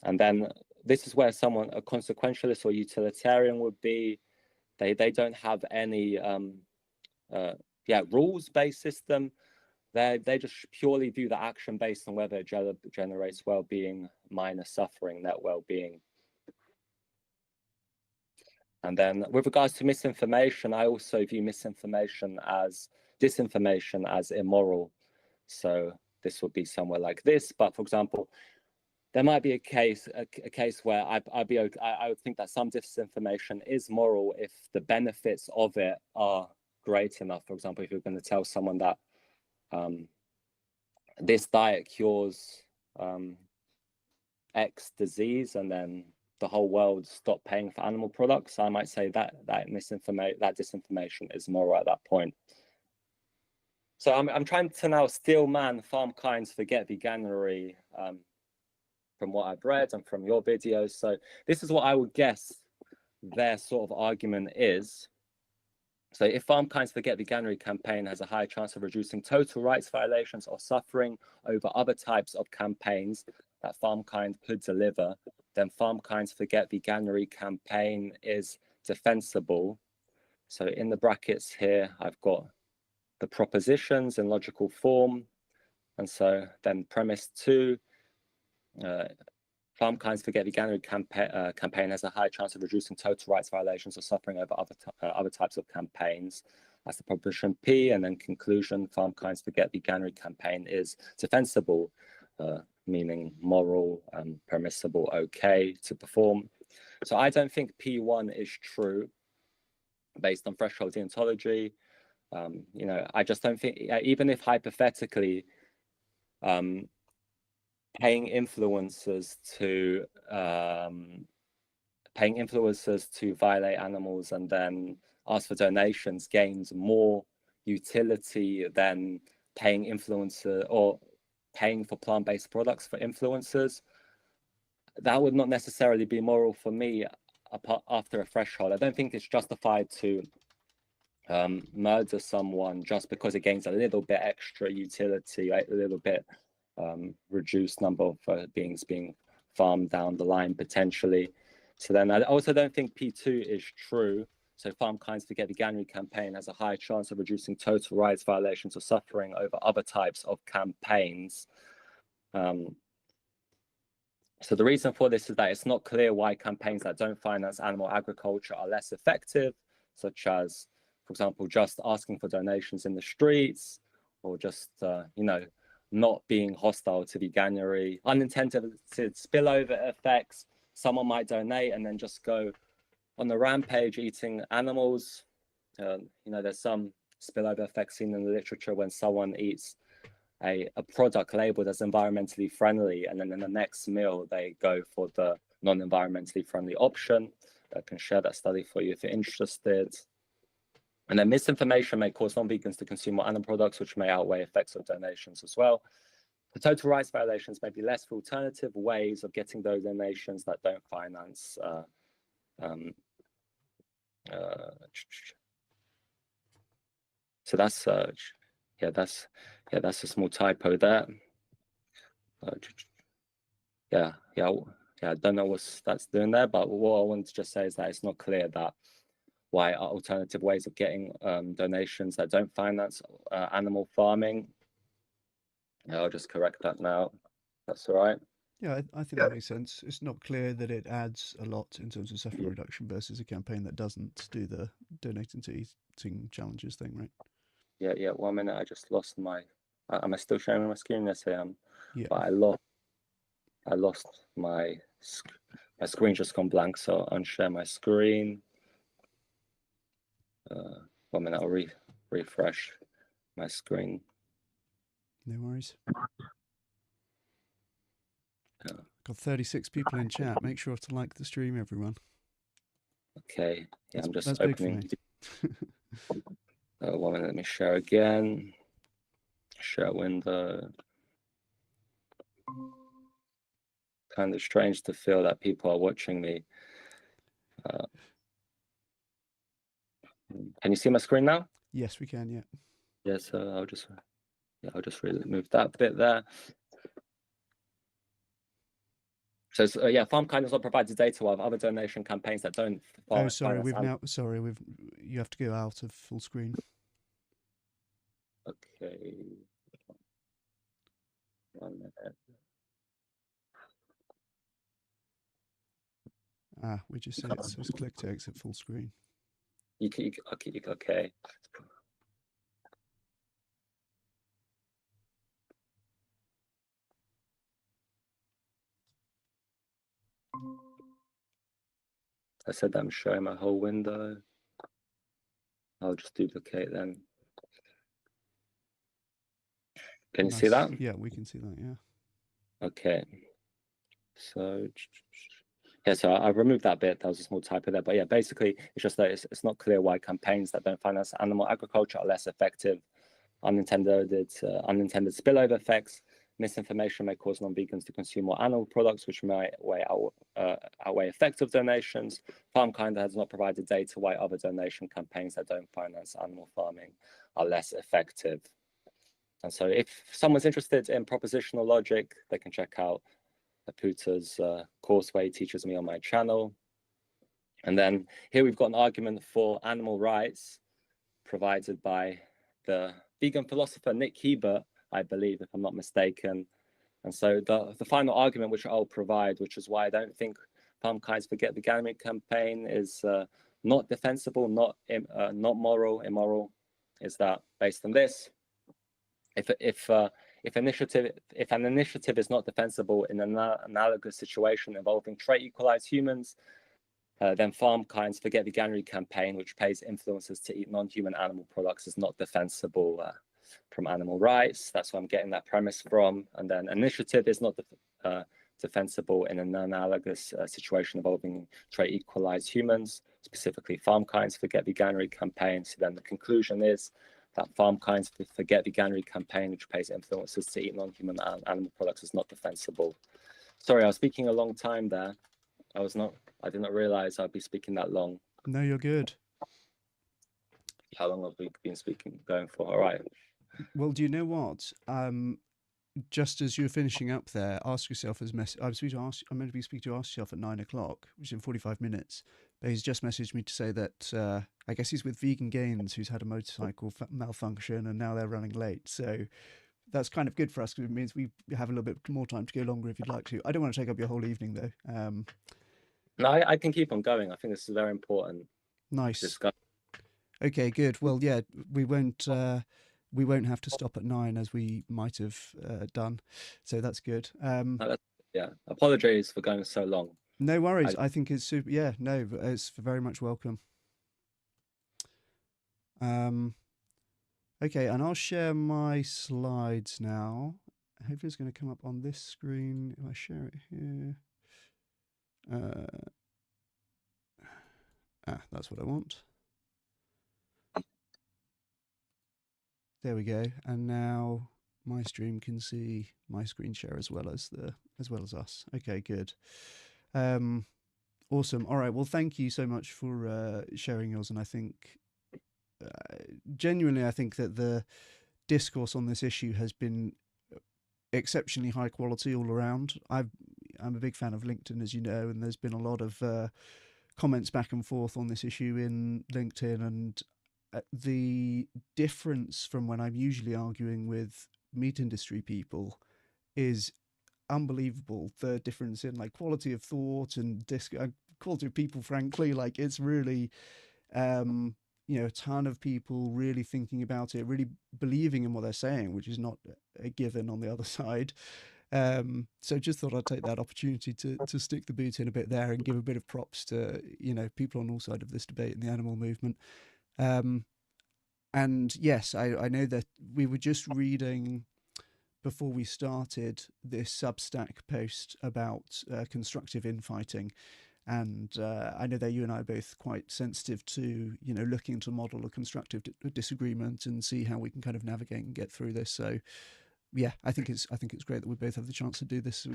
[SPEAKER 2] And then this is where a consequentialist or utilitarian would be. They don't have any rules-based system. They just purely view the action based on whether it generates well-being minus suffering, net well-being. And then with regards to misinformation, I also view disinformation as immoral. So this would be somewhere like this. But for example, there might be a case where I would think that some disinformation is moral if the benefits of it are great enough. For example, if you're going to tell someone that this diet cures X disease, and then the whole world stop paying for animal products, I might say that disinformation is moral at that point. So I'm trying to now steel man FarmKind's Forget Veganuary from what I've read and from your videos. So this is what I would guess their sort of argument is. So if FarmKind's Forget Veganuary campaign has a high chance of reducing total rights violations or suffering over other types of campaigns that FarmKind could deliver, then FarmKind's Forget Veganuary campaign is defensible. So in the brackets here, I've got the propositions in logical form. And so then premise 2, FarmKind's Forget Veganuary campaign has a high chance of reducing total rights violations or suffering over other types of campaigns. That's the proposition P. And then conclusion, FarmKind's Forget Veganuary campaign is defensible, meaning moral, permissible, okay to perform. So I don't think P1 is true based on threshold deontology. I just don't think, even if hypothetically, paying influencers to violate animals and then ask for donations gains more utility than paying influencer or paying for plant-based products for influencers. That would not necessarily be moral for me after a threshold. I don't think it's justified to murder someone just because it gains a little bit extra utility, right? A little bit reduced number of beings being farmed down the line potentially. So then I also don't think P2 is true. So FarmKind's Forget Veganuary campaign has a high chance of reducing total rights violations or suffering over other types of campaigns. So the reason for this is that it's not clear why campaigns that don't finance animal agriculture are less effective, such as, for example, just asking for donations in the streets, or just, not being hostile to Veganuary, unintended spillover effects. Someone might donate and then just go on the rampage eating animals. There's some spillover effects seen in the literature when someone eats a product labeled as environmentally friendly, and then in the next meal they go for the non-environmentally friendly option. I can share that study for you if you're interested. And then misinformation may cause non-vegans to consume more animal products, which may outweigh effects of donations as well. The total rights violations may be less for alternative ways of getting those donations that don't finance. So that's that's a small typo there. I don't know what that's doing there, but what I wanted to just say is that it's not clear that why alternative ways of getting donations that don't finance animal farming. I'll just correct that now. That's all right.
[SPEAKER 1] Yeah, I think that makes sense. It's not clear that it adds a lot in terms of suffering reduction versus a campaign that doesn't do the donating to eating challenges thing, right?
[SPEAKER 2] Yeah. 1 minute, I just lost my. Am I still sharing my screen? Yes, I am.
[SPEAKER 1] Yeah.
[SPEAKER 2] But I lost my screen just gone blank, so I'll unshare my screen. 1 minute, I'll refresh my screen.
[SPEAKER 1] No worries. Got 36 people in chat. Make sure to like the stream, everyone.
[SPEAKER 2] Okay. Yeah, I'm just
[SPEAKER 1] that's
[SPEAKER 2] opening. 1 minute, let me share again. Share window. Kind of strange to feel that people are watching me. Can you see my screen now?
[SPEAKER 1] Yes, we can. Yeah.
[SPEAKER 2] Yes. I'll just remove that bit there. So FarmKind does not provide the data of other donation campaigns that don't.
[SPEAKER 1] Oh, sorry. You have to go out of full screen.
[SPEAKER 2] Okay. 1 minute.
[SPEAKER 1] We just say it says click to exit full screen.
[SPEAKER 2] Okay. I said I'm showing my whole window. I'll just duplicate then. Can you see that?
[SPEAKER 1] Yeah, we can see that, yeah.
[SPEAKER 2] Okay. So I've removed that bit. That was a small typo there. But yeah, basically, it's just that it's not clear why campaigns that don't finance animal agriculture are less effective. Unintended spillover effects. Misinformation may cause non-vegans to consume more animal products, which may outweigh effective donations. FarmKind has not provided data why other donation campaigns that don't finance animal farming are less effective. And so if someone's interested in propositional logic, they can check out Aputa's course where he teaches me on my channel. And then here we've got an argument for animal rights provided by the vegan philosopher Nick Hebert, I believe, if I'm not mistaken. And so the final argument which I'll provide, which is why I don't think FarmKind's Forget Veganuary campaign is not defensible, not moral, immoral, is that based on this, if an initiative is not defensible in an analogous situation involving trait equalized humans, then FarmKind's Forget Veganuary campaign, which pays influencers to eat non-human animal products, is not defensible from animal rights. That's where I'm getting that premise from. And then initiative is not defensible in an analogous situation involving trait equalized humans, specifically FarmKind's Forget Veganuary campaign. So then the conclusion is that FarmKind's Forget Veganuary campaign, which pays influencers to eat non-human animal products, is not defensible. Sorry, I was speaking a long time there. I did not realize I'd be speaking that long.
[SPEAKER 1] No, you're good.
[SPEAKER 2] How long have we been going for? All right.
[SPEAKER 1] Well, do you know what? Just as you're finishing up there, ask yourself I'm meant to be speaking to ask yourself at 9 o'clock, which is in 45 minutes. But he's just messaged me to say that I guess he's with Vegan Gains, who's had a motorcycle malfunction and now they're running late. So that's kind of good for us because it means we have a little bit more time to go longer if you'd like to. I don't want to take up your whole evening though.
[SPEAKER 2] No, I can keep on going. I think this is very important.
[SPEAKER 1] Nice.
[SPEAKER 2] Discussion.
[SPEAKER 1] Okay, good. Well, yeah, we won't have to stop at 9 as we might have done. So that's good.
[SPEAKER 2] Apologies for going so long.
[SPEAKER 1] No worries. I think it's super. Yeah, no, it's very much welcome. Okay, and I'll share my slides now. Hopefully it's going to come up on this screen if I share it here. That's what I want. There we go. And now my stream can see my screen share as well as us. Okay, good. Awesome. All right. Well, thank you so much for sharing yours. And I think genuinely, I think that the discourse on this issue has been exceptionally high quality all around. I'm a big fan of LinkedIn, as you know, and there's been a lot of comments back and forth on this issue in LinkedIn, and the difference from when I'm usually arguing with meat industry people is unbelievable. The difference in like quality of thought and quality of people, frankly, like it's really a ton of people really thinking about it, really believing in what they're saying, which is not a given on the other side. So just thought I'd take that opportunity to stick the boot in a bit there and give a bit of props to people on all sides of this debate in the animal movement. And yes, I know that we were just reading before we started this Substack post about constructive infighting. And I know that you and I are both quite sensitive to, looking to model a constructive disagreement and see how we can kind of navigate and get through this. So, yeah, I think it's great that we both have the chance to do this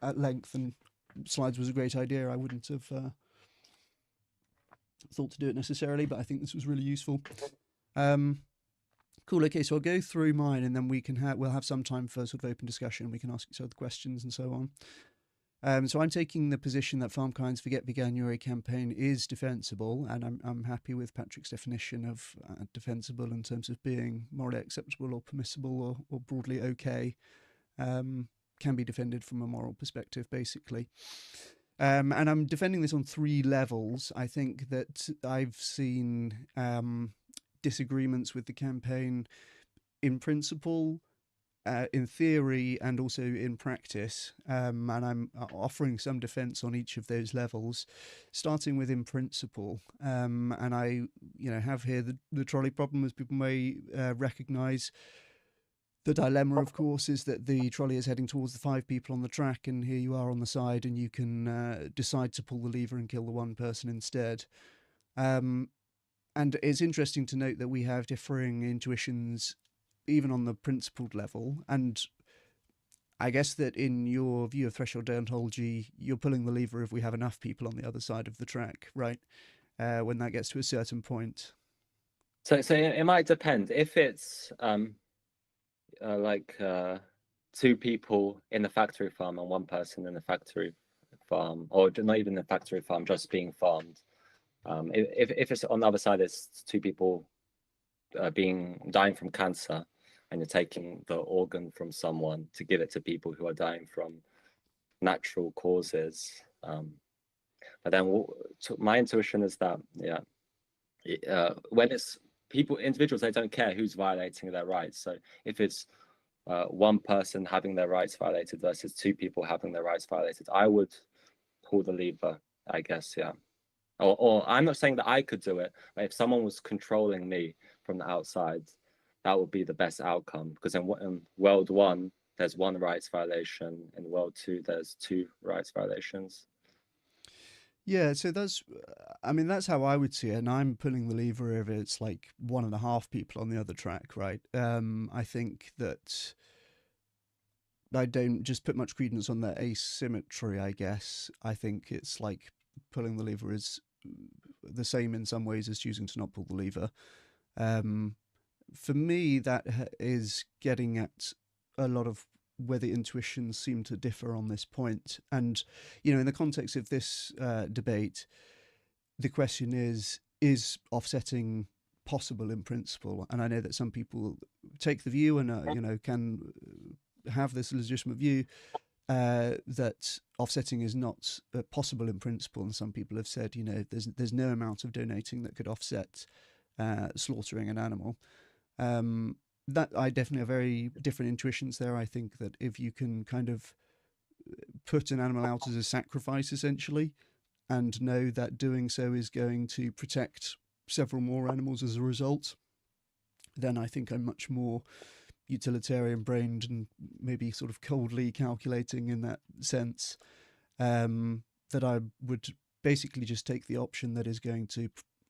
[SPEAKER 1] at length. And slides was a great idea. I wouldn't have thought to do it necessarily, but I think this was really useful. Cool. Okay, so I'll go through mine, and then we'll have some time for sort of open discussion. We can ask each other questions and so on. So I'm taking the position that FarmKind's Forget Veganuary campaign is defensible, and I'm happy with Patrick's definition of defensible in terms of being morally acceptable or permissible or broadly okay. Can be defended from a moral perspective, basically. And I'm defending this on 3 levels. I think that I've seen disagreements with the campaign in principle, in theory, and also in practice, and I'm offering some defense on each of those levels, starting with in principle. And I have here the trolley problem, as people may recognize. The dilemma, of course, is that the trolley is heading towards the 5 people on the track, and here you are on the side, and you can decide to pull the lever and kill the one person instead. And it's interesting to note that we have differing intuitions even on the principled level. And I guess that in your view of threshold deontology, you're pulling the lever if we have enough people on the other side of the track, right? When that gets to a certain point.
[SPEAKER 2] So it might depend. If it's 2 people in the factory farm and 1 person in the factory farm, or not even the factory farm, just being farmed. If it's on the other side, it's 2 people dying from cancer, and you're taking the organ from someone to give it to people who are dying from natural causes. But then my intuition is that, when it's individuals, they don't care who's violating their rights. So if it's 1 person having their rights violated versus 2 people having their rights violated, I would pull the lever, I guess, yeah. Or I'm not saying that I could do it, but if someone was controlling me from the outside, that would be the best outcome. Because in World 1, there's 1 rights violation. In World 2, there's 2 rights violations.
[SPEAKER 1] Yeah, so that's how I would see it, and I'm pulling the lever if it's like 1.5 people on the other track, right? I think that I don't just put much credence on the asymmetry, I guess. I think it's like pulling the lever is the same in some ways as choosing to not pull the lever. For me, that is getting at a lot of where the intuitions seem to differ on this point. And, in the context of this debate, the question is offsetting possible in principle? And I know that some people take the view and, can have this legitimate view that offsetting is not possible in principle. And some people have said, there's no amount of donating that could offset slaughtering an animal. That I definitely have very different intuitions there. I think that if you can kind of put an animal out as a sacrifice, essentially, and know that doing so is going to protect several more animals as a result, then I think I'm much more utilitarian brained and maybe sort of coldly calculating in that sense, that I would basically just take the option that is going to,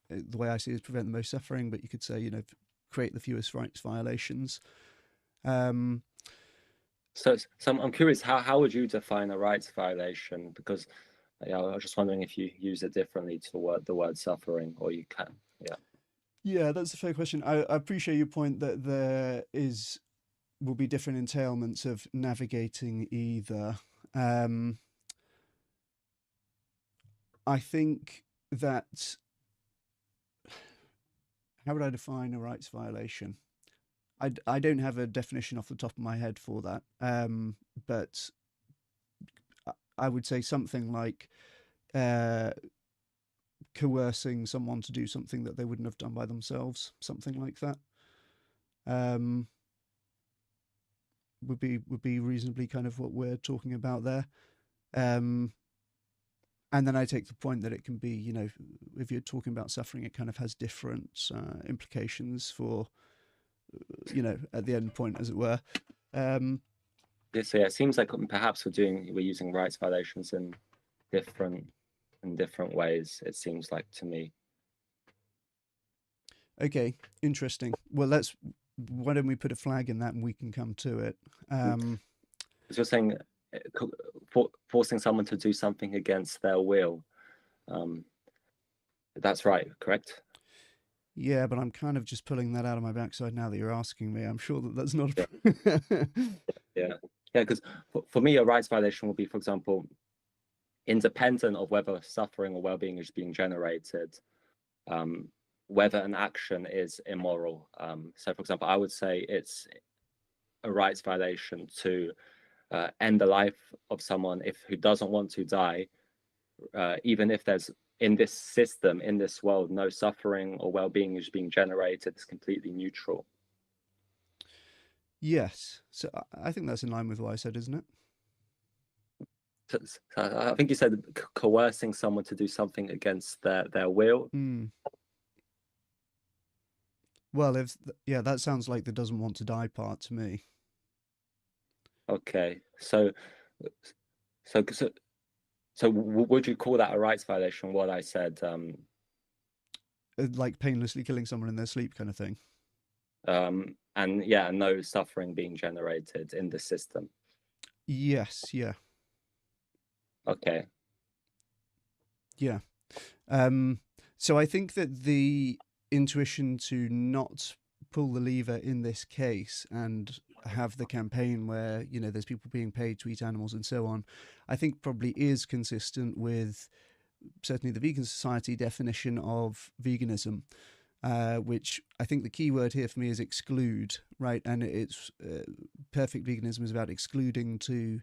[SPEAKER 1] the way I see it, is prevent the most suffering, but you could say, create the fewest rights violations.
[SPEAKER 2] So I'm curious, how would you define a rights violation? Because I was just wondering if you use it differently to the word suffering, or you can.
[SPEAKER 1] Yeah, that's a fair question. I appreciate your point that there will be different entailments of navigating either. I think that, how would I define a rights violation? I don't have a definition off the top of my head for that, but I would say something like coercing someone to do something that they wouldn't have done by themselves, something like that. Would be reasonably kind of what we're talking about there. And then I take the point that it can be, if you're talking about suffering, it kind of has different implications for, at the end point, as it were.
[SPEAKER 2] So it seems like perhaps we're using rights violations in different ways. It seems like to me.
[SPEAKER 1] Okay, interesting. Well, why don't we put a flag in that and we can come to it.
[SPEAKER 2] You're saying forcing someone to do something against their will. That's right, correct?
[SPEAKER 1] Yeah, but I'm kind of just pulling that out of my backside now that you're asking me. I'm sure that's not.
[SPEAKER 2] Yeah, because for me, a rights violation will be, for example, independent of whether suffering or well-being is being generated, whether an action is immoral. So, for example, I would say it's a rights violation to end the life of someone who doesn't want to die, even if there's, in this system, in this world, no suffering or well-being is being generated. It's completely neutral.
[SPEAKER 1] Yes. So I think that's in line with what I said, isn't it?
[SPEAKER 2] So I think you said coercing someone to do something against their will.
[SPEAKER 1] Well, that sounds like the doesn't want to die part to me.
[SPEAKER 2] Okay, so would you call that a rights violation? What I said,
[SPEAKER 1] like painlessly killing someone in their sleep, kind of thing.
[SPEAKER 2] And yeah, no suffering being generated in the system.
[SPEAKER 1] Yes. Yeah.
[SPEAKER 2] Okay.
[SPEAKER 1] Yeah. So I think that the intuition to not pull the lever in this case and have the campaign where, there's people being paid to eat animals and so on, I think probably is consistent with certainly the Vegan Society definition of veganism, which I think the key word here for me is exclude, right? And it's perfect veganism is about excluding to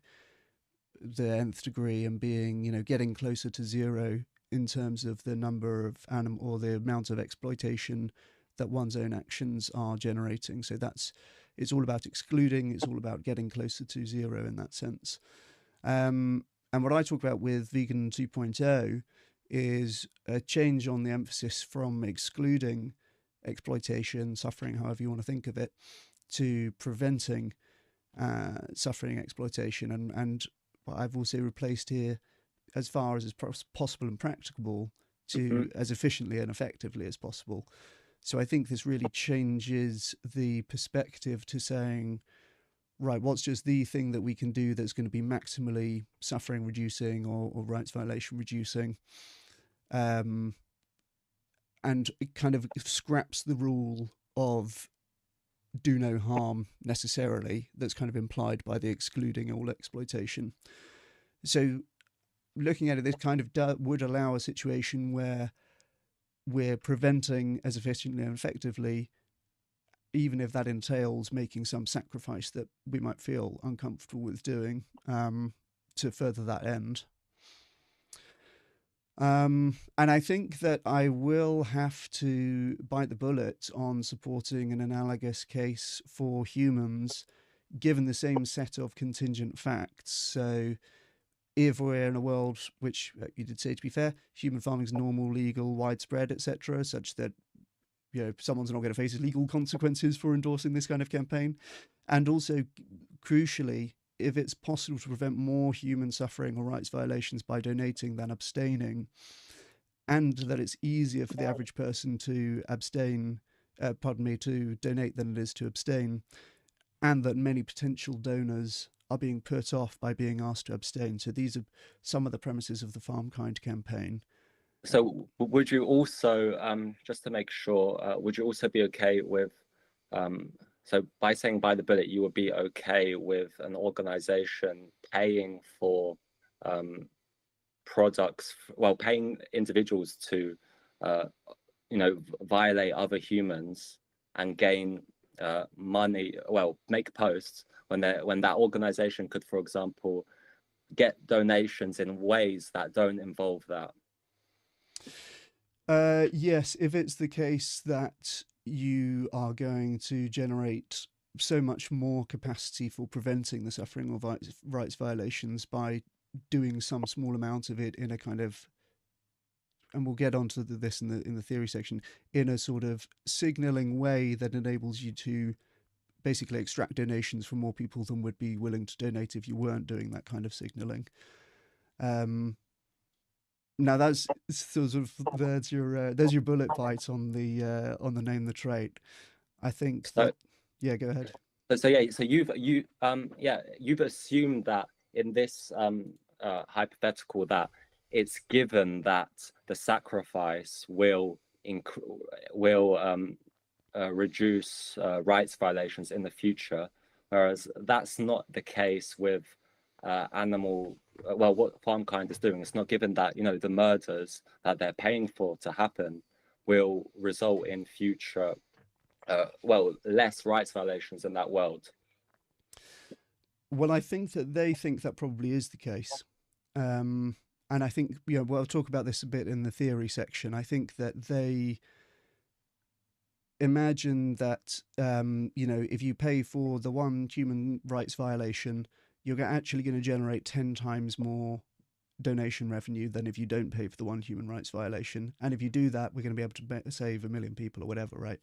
[SPEAKER 1] the nth degree and being, getting closer to zero in terms of the number of animal or the amount of exploitation that one's own actions are generating. So it's all about excluding. It's all about getting closer to zero in that sense. And what I talk about with Vegan 2.0 is a change on the emphasis from excluding exploitation, suffering, however you want to think of it, to preventing suffering, exploitation. And what I've also replaced here, as far as is possible and practicable, to as efficiently and effectively as possible. So I think this really changes the perspective to saying, right, what's just the thing that we can do that's going to be maximally suffering reducing or rights violation reducing? And it kind of scraps the rule of do no harm necessarily that's kind of implied by the excluding all exploitation. So looking at it, this kind of would allow a situation where we're preventing as efficiently and effectively, even if that entails making some sacrifice that we might feel uncomfortable with doing to further that end. And I think that I will have to bite the bullet on supporting an analogous case for humans, given the same set of contingent facts. So if we're in a world which you did say, to be fair, human farming is normal, legal, widespread, etc., such that someone's not going to face legal consequences for endorsing this kind of campaign. And also, crucially, if it's possible to prevent more human suffering or rights violations by donating than abstaining, and that it's easier for the average person to to donate than it is to abstain, and that many potential donors are being put off by being asked to abstain. So these are some of the premises of the FarmKind campaign.
[SPEAKER 2] So would you also, just to make sure, would you also be okay with, so by saying by the bullet, you would be okay with an organization paying for products, well, paying individuals to, violate other humans and gain money, well, make posts when that organization could, for example, get donations in ways that don't involve that?
[SPEAKER 1] Yes, if it's the case that you are going to generate so much more capacity for preventing the suffering or rights violations by doing some small amount of it in a kind of, and we'll get onto this in the theory section, in a sort of signaling way that enables you to basically extract donations from more people than would be willing to donate if you weren't doing that kind of signaling. Now that's sort of there's your bullet point on the name the trait. I think that yeah, go ahead.
[SPEAKER 2] So you've assumed that in this hypothetical that it's given that the sacrifice will reduce rights violations in the future, whereas that's not the case with what FarmKind is doing. It's not given that the murders that they're paying for to happen will result in future less rights violations in that world.
[SPEAKER 1] Well, I think that they think that probably is the case. And I think, I'll talk about this a bit in the theory section. I think that they imagine that, if you pay for the one human rights violation, you're actually going to generate 10 times more donation revenue than if you don't pay for the one human rights violation. And if you do that, we're going to be able to save 1 million people or whatever, right?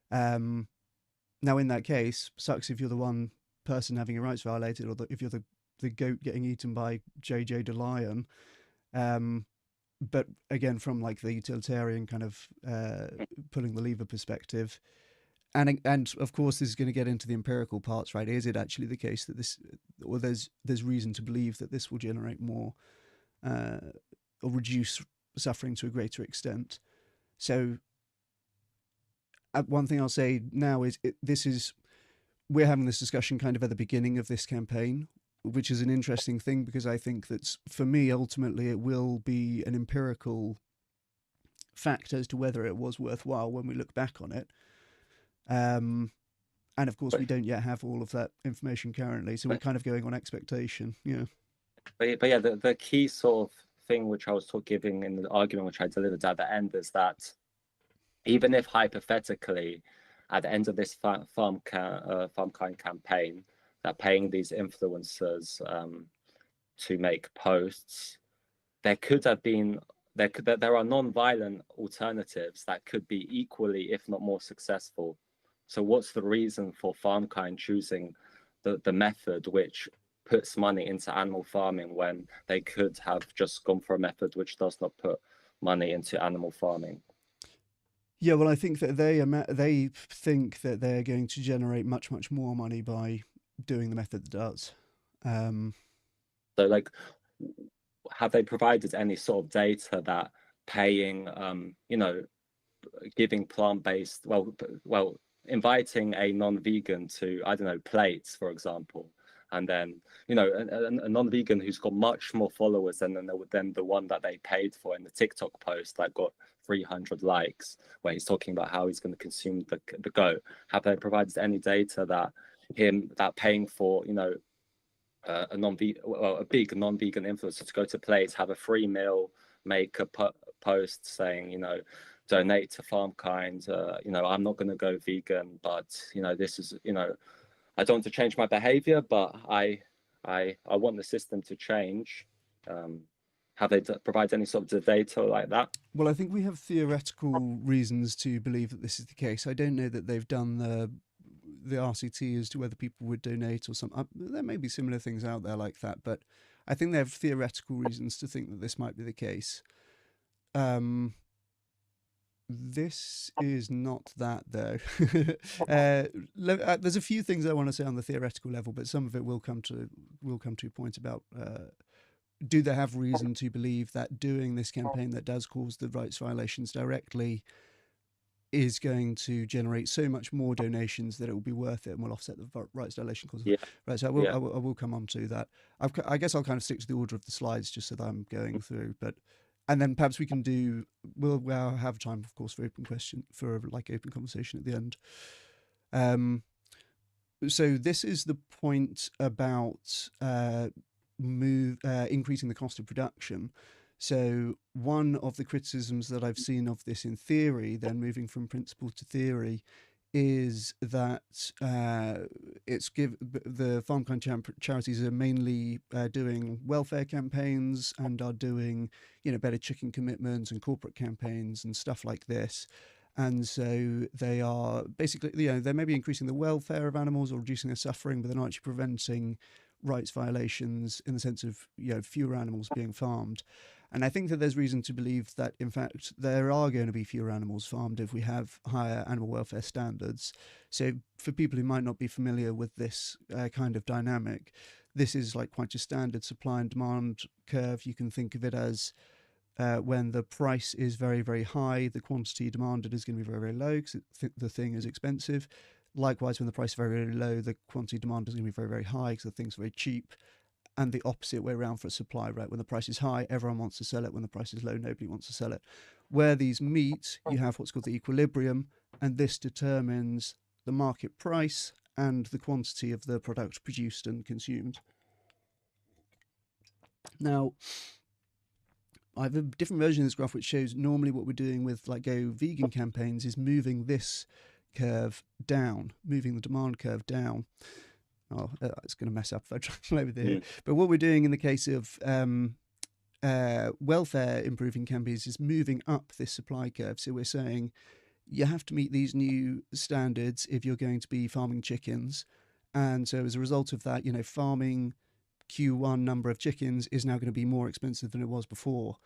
[SPEAKER 1] Now, in that case, sucks if you're the one person having your rights violated, or if you're the goat getting eaten by JJ the lion. But again, from like the utilitarian kind of pulling the lever perspective, and of course, this is going to get into the empirical parts, right? Is it actually the case that this, or there's reason to believe that this will generate more or reduce suffering to a greater extent? So, one thing I'll say now is we're having this discussion kind of at the beginning of this campaign, which is an interesting thing because I think that for me, ultimately, it will be an empirical fact as to whether it was worthwhile when we look back on it. And of course, we don't yet have all of that information currently, so we're kind of going on expectation. Yeah.
[SPEAKER 2] But yeah, the key sort of thing which I was giving in the argument which I delivered at the end is that even if hypothetically, at the end of this FarmKind campaign, that paying these influencers to make posts, there are non-violent alternatives that could be equally, if not more, successful. So what's the reason for FarmKind choosing the method which puts money into animal farming when they could have just gone for a method which does not put money into animal farming?
[SPEAKER 1] Yeah, well, I think that they think that they're going to generate much, much more money by doing the method that does.
[SPEAKER 2] So, like, have they provided any sort of data that paying, giving plant-based, inviting a non-vegan to, I don't know, plates, for example, and then, a non-vegan who's got much more followers than the one that they paid for in the TikTok post that got 300 likes, where he's talking about how he's going to consume the goat. Have they provided any data that paying for, a big non-vegan influencer to go to plates, have a free meal, make a post saying, donate to FarmKind, I'm not going to go vegan, but this is, I don't want to change my behavior, but I want the system to change. Have they provided any sort of data like that?
[SPEAKER 1] Well, I think we have theoretical reasons to believe that this is the case. I don't know that they've done the RCT as to whether people would donate or something. There may be similar things out there like that, but I think they have theoretical reasons to think that this might be the case. This is not that, though. There's a few things I want to say on the theoretical level, but some of it will come to a point about do they have reason to believe that doing this campaign that does cause the rights violations directly is going to generate so much more donations that it will be worth it and will offset the rights violation costs.
[SPEAKER 2] Yeah.
[SPEAKER 1] Right, so I will come on to that. I guess I'll kind of stick to the order of the slides just so that I'm going through, and then perhaps we can we'll have time, of course, for open conversation at the end. So this is the point about increasing the cost of production. So one of the criticisms that I've seen of this in theory, then moving from principle to theory, is that the FarmKind charities are mainly doing welfare campaigns and are doing, better chicken commitments and corporate campaigns and stuff like this. And so they are basically, they may be increasing the welfare of animals or reducing their suffering, but they're not actually preventing rights violations in the sense of, fewer animals being farmed. And I think that there's reason to believe that, in fact, there are going to be fewer animals farmed if we have higher animal welfare standards. So for people who might not be familiar with this kind of dynamic, this is like quite a standard supply and demand curve. You can think of it as when the price is very, very high, the quantity demanded is going to be very, very low because the thing is expensive. Likewise, when the price is very, very low, the quantity demanded is going to be very, very high because the thing's very cheap. And the opposite way around for a supply, right? When the price is high, everyone wants to sell it. When the price is low, nobody wants to sell it. Where these meet, you have what's called the equilibrium, and this determines the market price and the quantity of the product produced and consumed. Now, I have a different version of this graph which shows normally what we're doing with Go vegan campaigns is moving this curve down, moving the demand curve down. Oh, it's going to mess up if I try to over there. But what we're doing in the case of welfare improving campaigns is moving up this supply curve. So we're saying you have to meet these new standards if you're going to be farming chickens. And so as a result of that, farming Q1 number of chickens is now going to be more expensive than it was before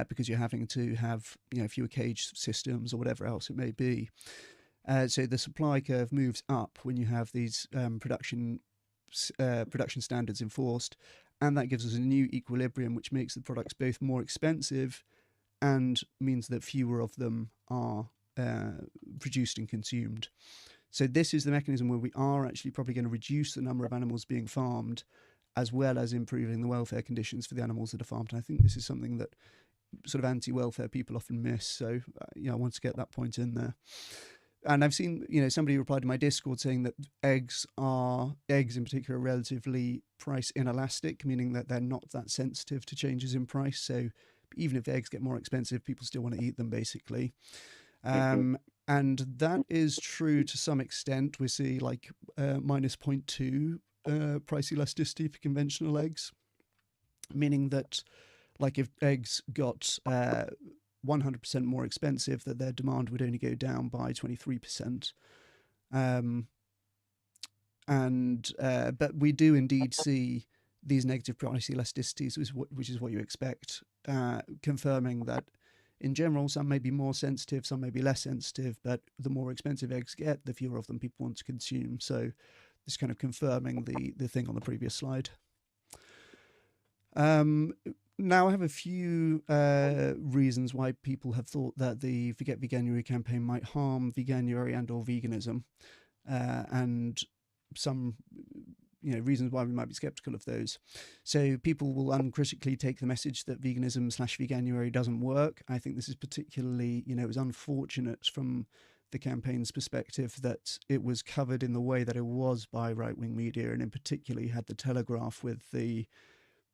[SPEAKER 1] because you're having to have fewer cage systems or whatever else it may be. So the supply curve moves up when you have these production standards enforced, and that gives us a new equilibrium, which makes the products both more expensive and means that fewer of them are produced and consumed. So this is the mechanism where we are actually probably going to reduce the number of animals being farmed, as well as improving the welfare conditions for the animals that are farmed. And I think this is something that sort of anti-welfare people often miss. So I want to get that point in there. And I've seen, somebody replied to my Discord saying that eggs in particular are relatively price inelastic, meaning that they're not that sensitive to changes in price. So even if eggs get more expensive, people still want to eat them, basically. And that is true to some extent. We see minus 0.2 price elasticity for conventional eggs, meaning that if eggs got 100% more expensive, that their demand would only go down by 23%. But we do indeed see these negative price elasticities, which is what you expect, confirming that in general, some may be more sensitive, some may be less sensitive, but the more expensive eggs get, the fewer of them people want to consume. So this kind of confirming the thing on the previous slide. Now I have a few reasons why people have thought that the Forget Veganuary campaign might harm Veganuary and or veganism, and some reasons why we might be skeptical of those. So people will uncritically take the message that veganism/Veganuary doesn't work. I think this is particularly, it was unfortunate from the campaign's perspective that it was covered in the way that it was by right-wing media, and in particular had the Telegraph with the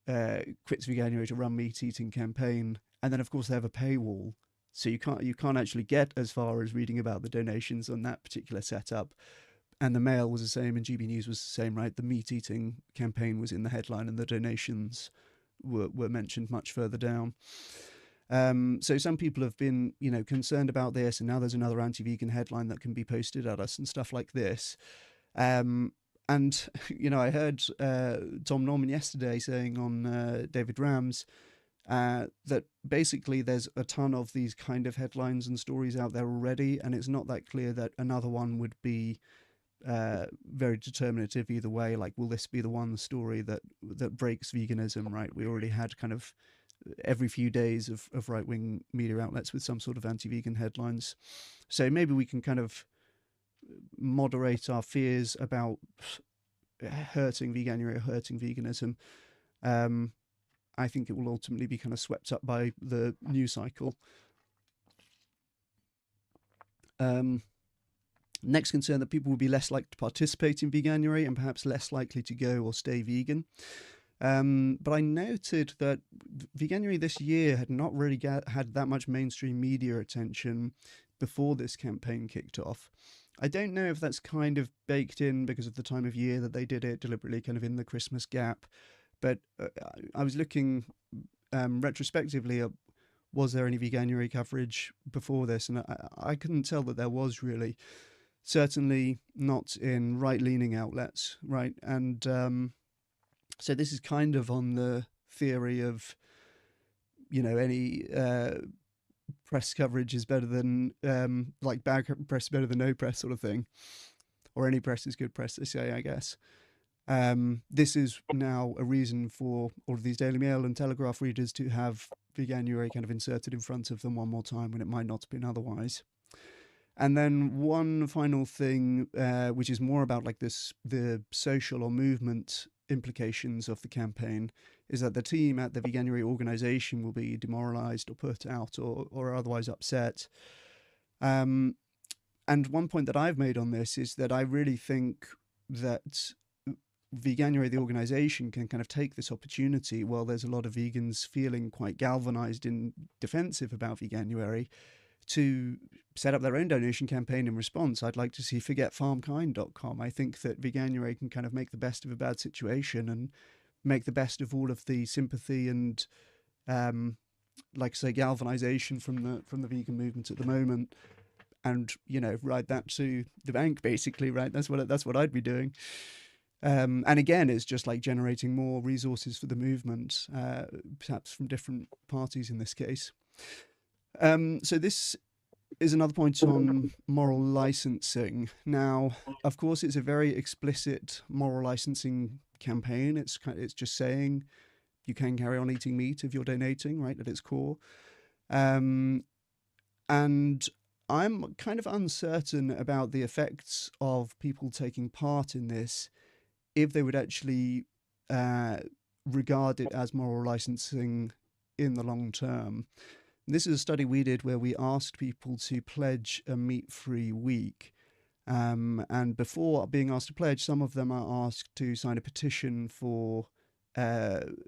[SPEAKER 1] Quits Veganuary to Run Meat Eating campaign, and then of course they have a paywall, so you can't actually get as far as reading about the donations on that particular setup. And the Mail was the same, and GB News was the same, right? The meat eating campaign was in the headline, and the donations were mentioned much further down. So some people have been, concerned about this, and now there's another anti-vegan headline that can be posted at us and stuff like this. And I heard Tom Norman yesterday saying on David Ram's that basically there's a ton of these kind of headlines and stories out there already, and it's not that clear that another one would be very determinative either way. Like, will this be the story that breaks veganism, right? We already had kind of every few days of right-wing media outlets with some sort of anti-vegan headlines. So maybe we can kind of moderate our fears about hurting Veganuary or hurting veganism. I think it will ultimately be kind of swept up by the news cycle. Next concern, that people will be less likely to participate in Veganuary and perhaps less likely to go or stay vegan. But I noted that Veganuary this year had not really had that much mainstream media attention before this campaign kicked off. I don't know if that's kind of baked in because of the time of year that they did it, deliberately kind of in the Christmas gap. But I was looking retrospectively at, was there any Veganuary coverage before this? And I couldn't tell that there was really. Certainly not in right-leaning outlets, right? And so this is kind of on the theory of, any press coverage is better than, like bad press is better than no press sort of thing. Or any press is good press, they say, I guess. This is now a reason for all of these Daily Mail and Telegraph readers to have Veganuary kind of inserted in front of them one more time when it might not have been otherwise. And then one final thing, which is more about like the social or movement implications of the campaign, is that the team at the Veganuary organization will be demoralized or put out or otherwise upset. And one point that I've made on this is that I really think that Veganuary, the organization, can kind of take this opportunity while there's a lot of vegans feeling quite galvanized and defensive about Veganuary, to set up their own donation campaign in response. I'd like to see forgetfarmkind.com. I think that Veganuary can kind of make the best of a bad situation and make the best of all of the sympathy and, like I say, galvanization from the vegan movement at the moment, and ride that to the bank, basically, right? That's what I'd be doing. And again, it's just like generating more resources for the movement, perhaps from different parties in this case. So this is another point on moral licensing. Now, of course, it's a very explicit moral licensing campaign. It's just saying you can carry on eating meat if you're donating, right, at its core. And I'm kind of uncertain about the effects of people taking part in this, if they would actually regard it as moral licensing in the long term. This is a study we did where we asked people to pledge a meat-free week. And before being asked to pledge, some of them are asked to sign a petition for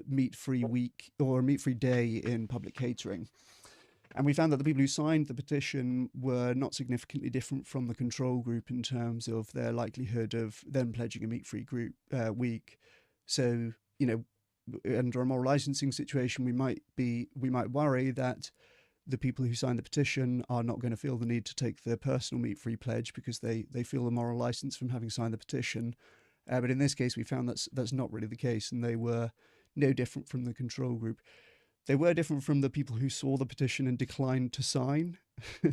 [SPEAKER 1] meat-free week or a meat-free day in public catering. And we found that the people who signed the petition were not significantly different from the control group in terms of their likelihood of then pledging a meat-free group week. So, under a moral licensing situation, we might worry that the people who sign the petition are not going to feel the need to take their personal meat-free pledge because they feel a moral license from having signed the petition. But in this case, we found that's not really the case, and they were no different from the control group. They were different from the people who saw the petition and declined to sign,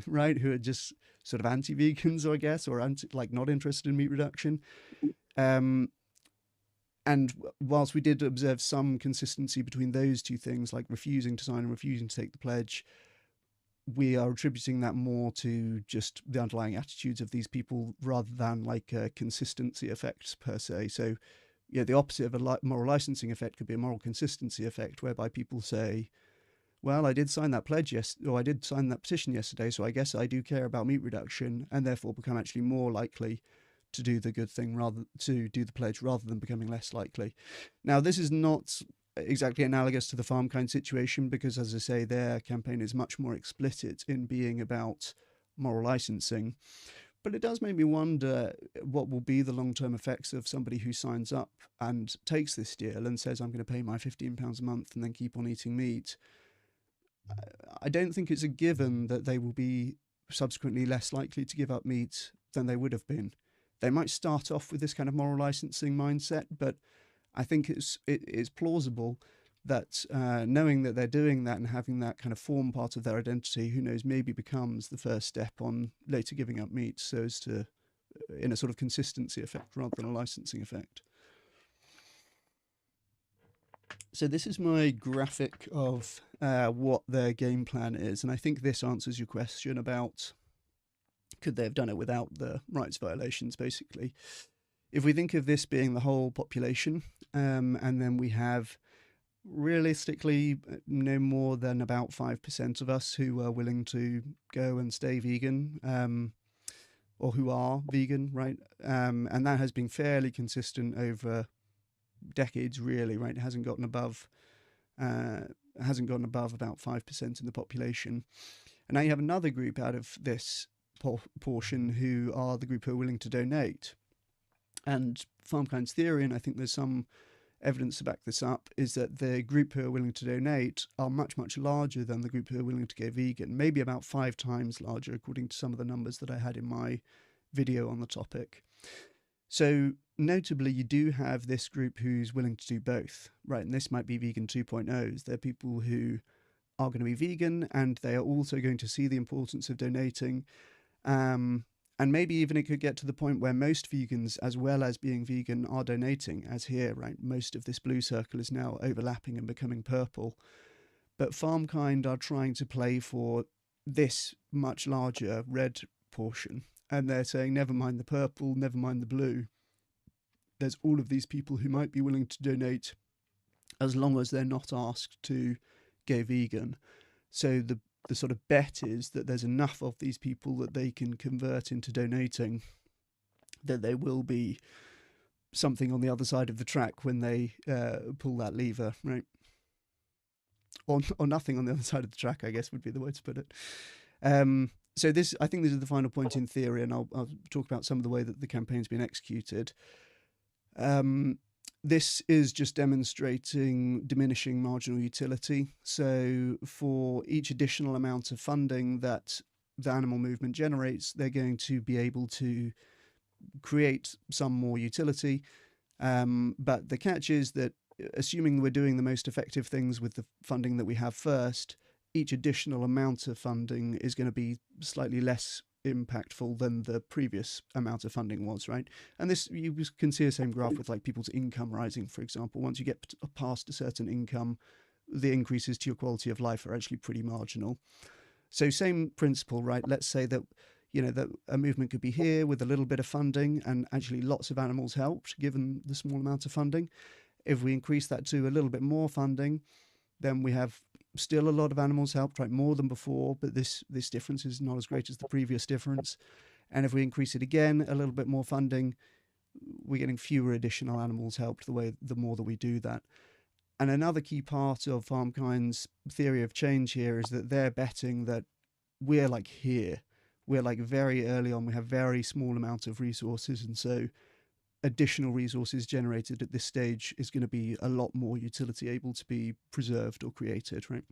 [SPEAKER 1] right? Who are just sort of anti-vegans, I guess, or not interested in meat reduction. And whilst we did observe some consistency between those two things, like refusing to sign and refusing to take the pledge, we are attributing that more to just the underlying attitudes of these people rather than like consistency effects per se. So, the opposite of a moral licensing effect could be a moral consistency effect, whereby people say, well, I did sign that pledge or I did sign that petition yesterday, so I guess I do care about meat reduction, and therefore become actually more likely to do the good thing to do the pledge rather than becoming less likely. Now, this is not exactly analogous to the FarmKind's situation because, as I say, their campaign is much more explicit in being about moral licensing. But it does make me wonder what will be the long-term effects of somebody who signs up and takes this deal and says, I'm going to pay my £15 a month and then keep on eating meat. I don't think it's a given that they will be subsequently less likely to give up meat than they would have been. They might start off with this kind of moral licensing mindset, but I think it's plausible that knowing that they're doing that and having that kind of form part of their identity, who knows, maybe becomes the first step on later giving up meat, so as to, in a sort of consistency effect rather than a licensing effect. So this is my graphic of what their game plan is, and I think this answers your question about could they have done it without the rights violations, basically. If we think of this being the whole population, and then we have realistically no more than about 5% of us who are willing to go and stay vegan, or who are vegan, right? And that has been fairly consistent over decades, really, right? It hasn't gotten above about 5% in the population. And now you have another group out of this portion who are the group who are willing to donate. And FarmKind's theory, and I think there's some evidence to back this up, is that the group who are willing to donate are much, much larger than the group who are willing to go vegan, maybe about 5 times larger, according to some of the numbers that I had in my video on the topic. So notably, you do have this group who's willing to do both, right? And this might be vegan 2.0s. They're people who are going to be vegan, and they are also going to see the importance of donating. And maybe even it could get to the point where most vegans, as well as being vegan, are donating, as here, right? Most of this blue circle is now overlapping and becoming purple. But FarmKind are trying to play for this much larger red portion. And they're saying, never mind the purple, never mind the blue. There's all of these people who might be willing to donate as long as they're not asked to go vegan. So the sort of bet is that there's enough of these people that they can convert into donating, that there will be something on the other side of the track when they pull that lever, right? Or nothing on the other side of the track, I guess would be the way to put it. So I think this is the final point in theory, and I'll talk about some of the way that the campaign's been executed. This is just demonstrating diminishing marginal utility. So for each additional amount of funding that the animal movement generates, they're going to be able to create some more utility. But the catch is that, assuming we're doing the most effective things with the funding that we have first, each additional amount of funding is going to be slightly less impactful than the previous amount of funding was, right? And this, you can see the same graph with like people's income rising, for example. Once you get past a certain income, the increases to your quality of life are actually pretty marginal. So same principle, right? Let's say that, you know, that a movement could be here with a little bit of funding and actually lots of animals helped given the small amount of funding. If we increase that to a little bit more funding, then we have still a lot of animals helped, right? More than before, but this difference is not as great as the previous difference. And if we increase it again, a little bit more funding, we're getting fewer additional animals helped the more that we do that. And another key part of FarmKind's theory of change here is that they're betting that we're like here. We're like very early on, we have very small amounts of resources, and so additional resources generated at this stage is going to be a lot more utility able to be preserved or created, right?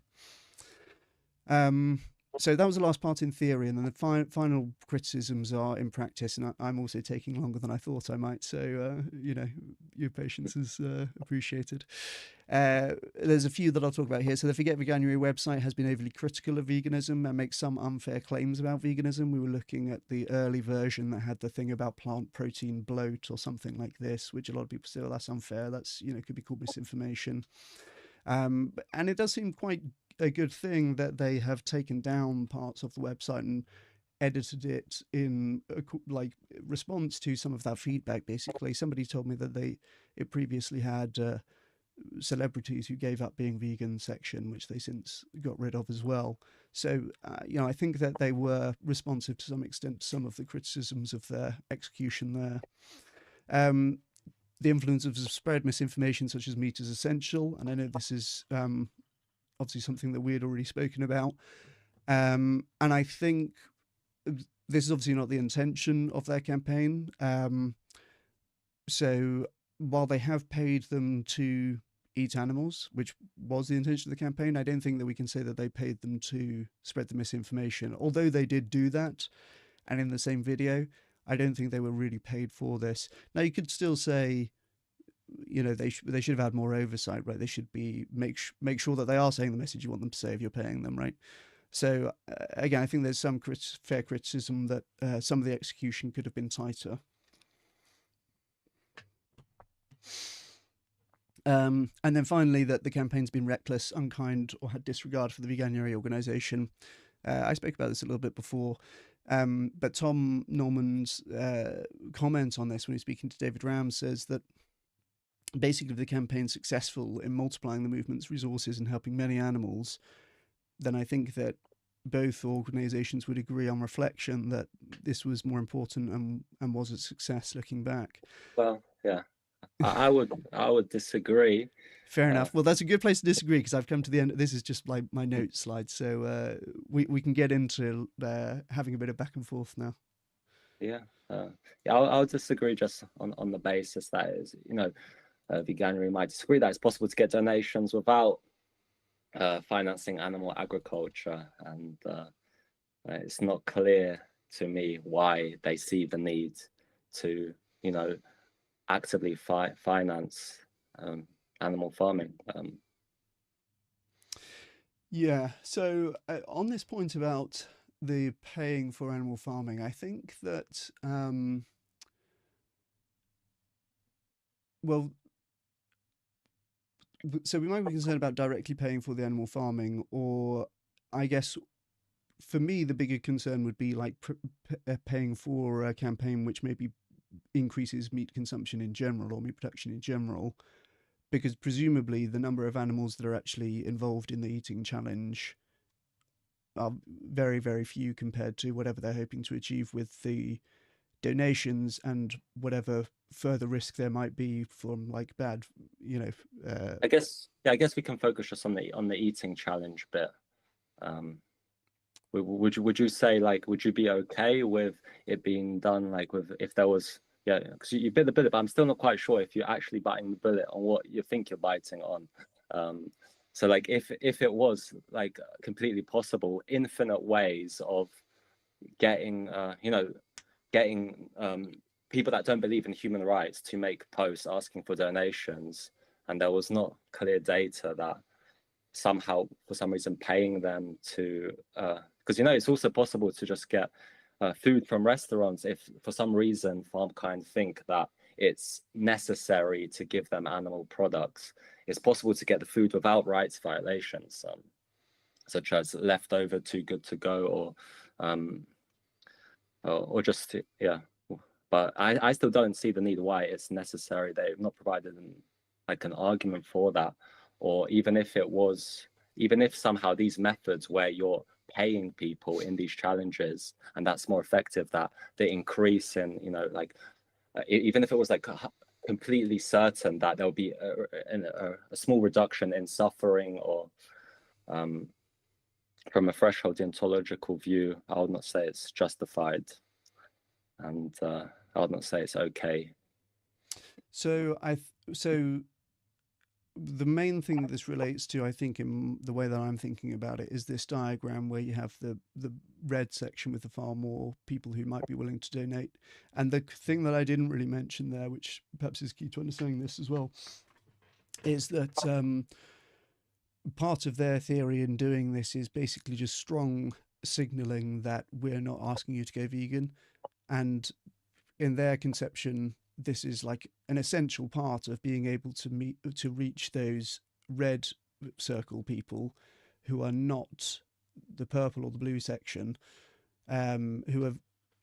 [SPEAKER 1] So that was the last part in theory, and then the final criticisms are in practice, and I'm also taking longer than I thought I might, so you know, your patience is appreciated. There's a few that I'll talk about here. So the Veganuary website has been overly critical of veganism and makes some unfair claims about veganism. We were looking at the early version that had the thing about plant protein bloat or something like this, which a lot of people say, well, that's unfair. That's, you know, could be called misinformation. And it does seem quite a good thing that they have taken down parts of the website and edited it in like response to some of that feedback. Basically, somebody told me that it previously had celebrities who gave up being vegan section, which they since got rid of as well. So you know, I think that they were responsive to some extent to some of the criticisms of their execution there. The influence of spread misinformation such as meat is essential, and I know this is obviously something that we had already spoken about, and I think this is obviously not the intention of their campaign. So while they have paid them to eat animals, which was the intention of the campaign, I don't think that we can say that they paid them to spread the misinformation. Although they did do that, and in the same video, I don't think they were really paid for this. Now, you could still say, you know, they should have had more oversight, right? They should be make sure that they are saying the message you want them to say if you're paying them, right? So again, I think there's some fair criticism that some of the execution could have been tighter. And then finally, that the campaign's been reckless, unkind, or had disregard for the Veganuary organisation. I spoke about this a little bit before, but Tom Norman's comment on this when he's speaking to David Ram says that basically if the campaign's successful in multiplying the movement's resources and helping many animals, then I think that both organisations would agree on reflection that this was more important and was a success looking back.
[SPEAKER 2] Well, yeah, I would disagree.
[SPEAKER 1] Fair enough. Well, that's a good place to disagree because I've come to the end. This is just like my note slide, so we can get into having a bit of back and forth now.
[SPEAKER 2] Yeah, I'll disagree just on the basis that is, you know, Veganuary might disagree that it's possible to get donations without financing animal agriculture, and it's not clear to me why they see the need to, you know, actively finance animal farming.
[SPEAKER 1] Yeah. So on this point about the paying for animal farming, I think that well, so we might be concerned about directly paying for the animal farming, or I guess for me the bigger concern would be like paying for a campaign which maybe increases meat consumption in general or meat production in general, because presumably the number of animals that are actually involved in the eating challenge are very, very few compared to whatever they're hoping to achieve with the donations and whatever further risk there might be from like bad, you know.
[SPEAKER 2] I guess we can focus just on the eating challenge bit. Would you say, like, would you be okay with it being done like with, if there was, yeah, because you bit the bullet, but I'm still not quite sure if you're actually biting the bullet on what you think you're biting on. So like if it was like completely possible, infinite ways of getting getting people that don't believe in human rights to make posts asking for donations, and there was not clear data that somehow for some reason paying them to because, you know, it's also possible to just get food from restaurants if for some reason FarmKind think that it's necessary to give them animal products. It's possible to get the food without rights violations, such as leftover too good to go, or just, yeah. But I still don't see the need why it's necessary. They've not provided like an argument for that. Or even if somehow these methods where you're paying people in these challenges and that's more effective, that the increase in, you know, like even if it was like completely certain that there'll be a small reduction in suffering, or from a threshold deontological view, I would not say it's justified, and I would not say it's okay.
[SPEAKER 1] So the main thing that this relates to, I think, in the way that I'm thinking about it, is this diagram where you have the red section with the far more people who might be willing to donate. And the thing that I didn't really mention there, which perhaps is key to understanding this as well, is that part of their theory in doing this is basically just strong signaling that we're not asking you to go vegan. And in their conception, this is like an essential part of being able to reach those red circle people who are not the purple or the blue section, who are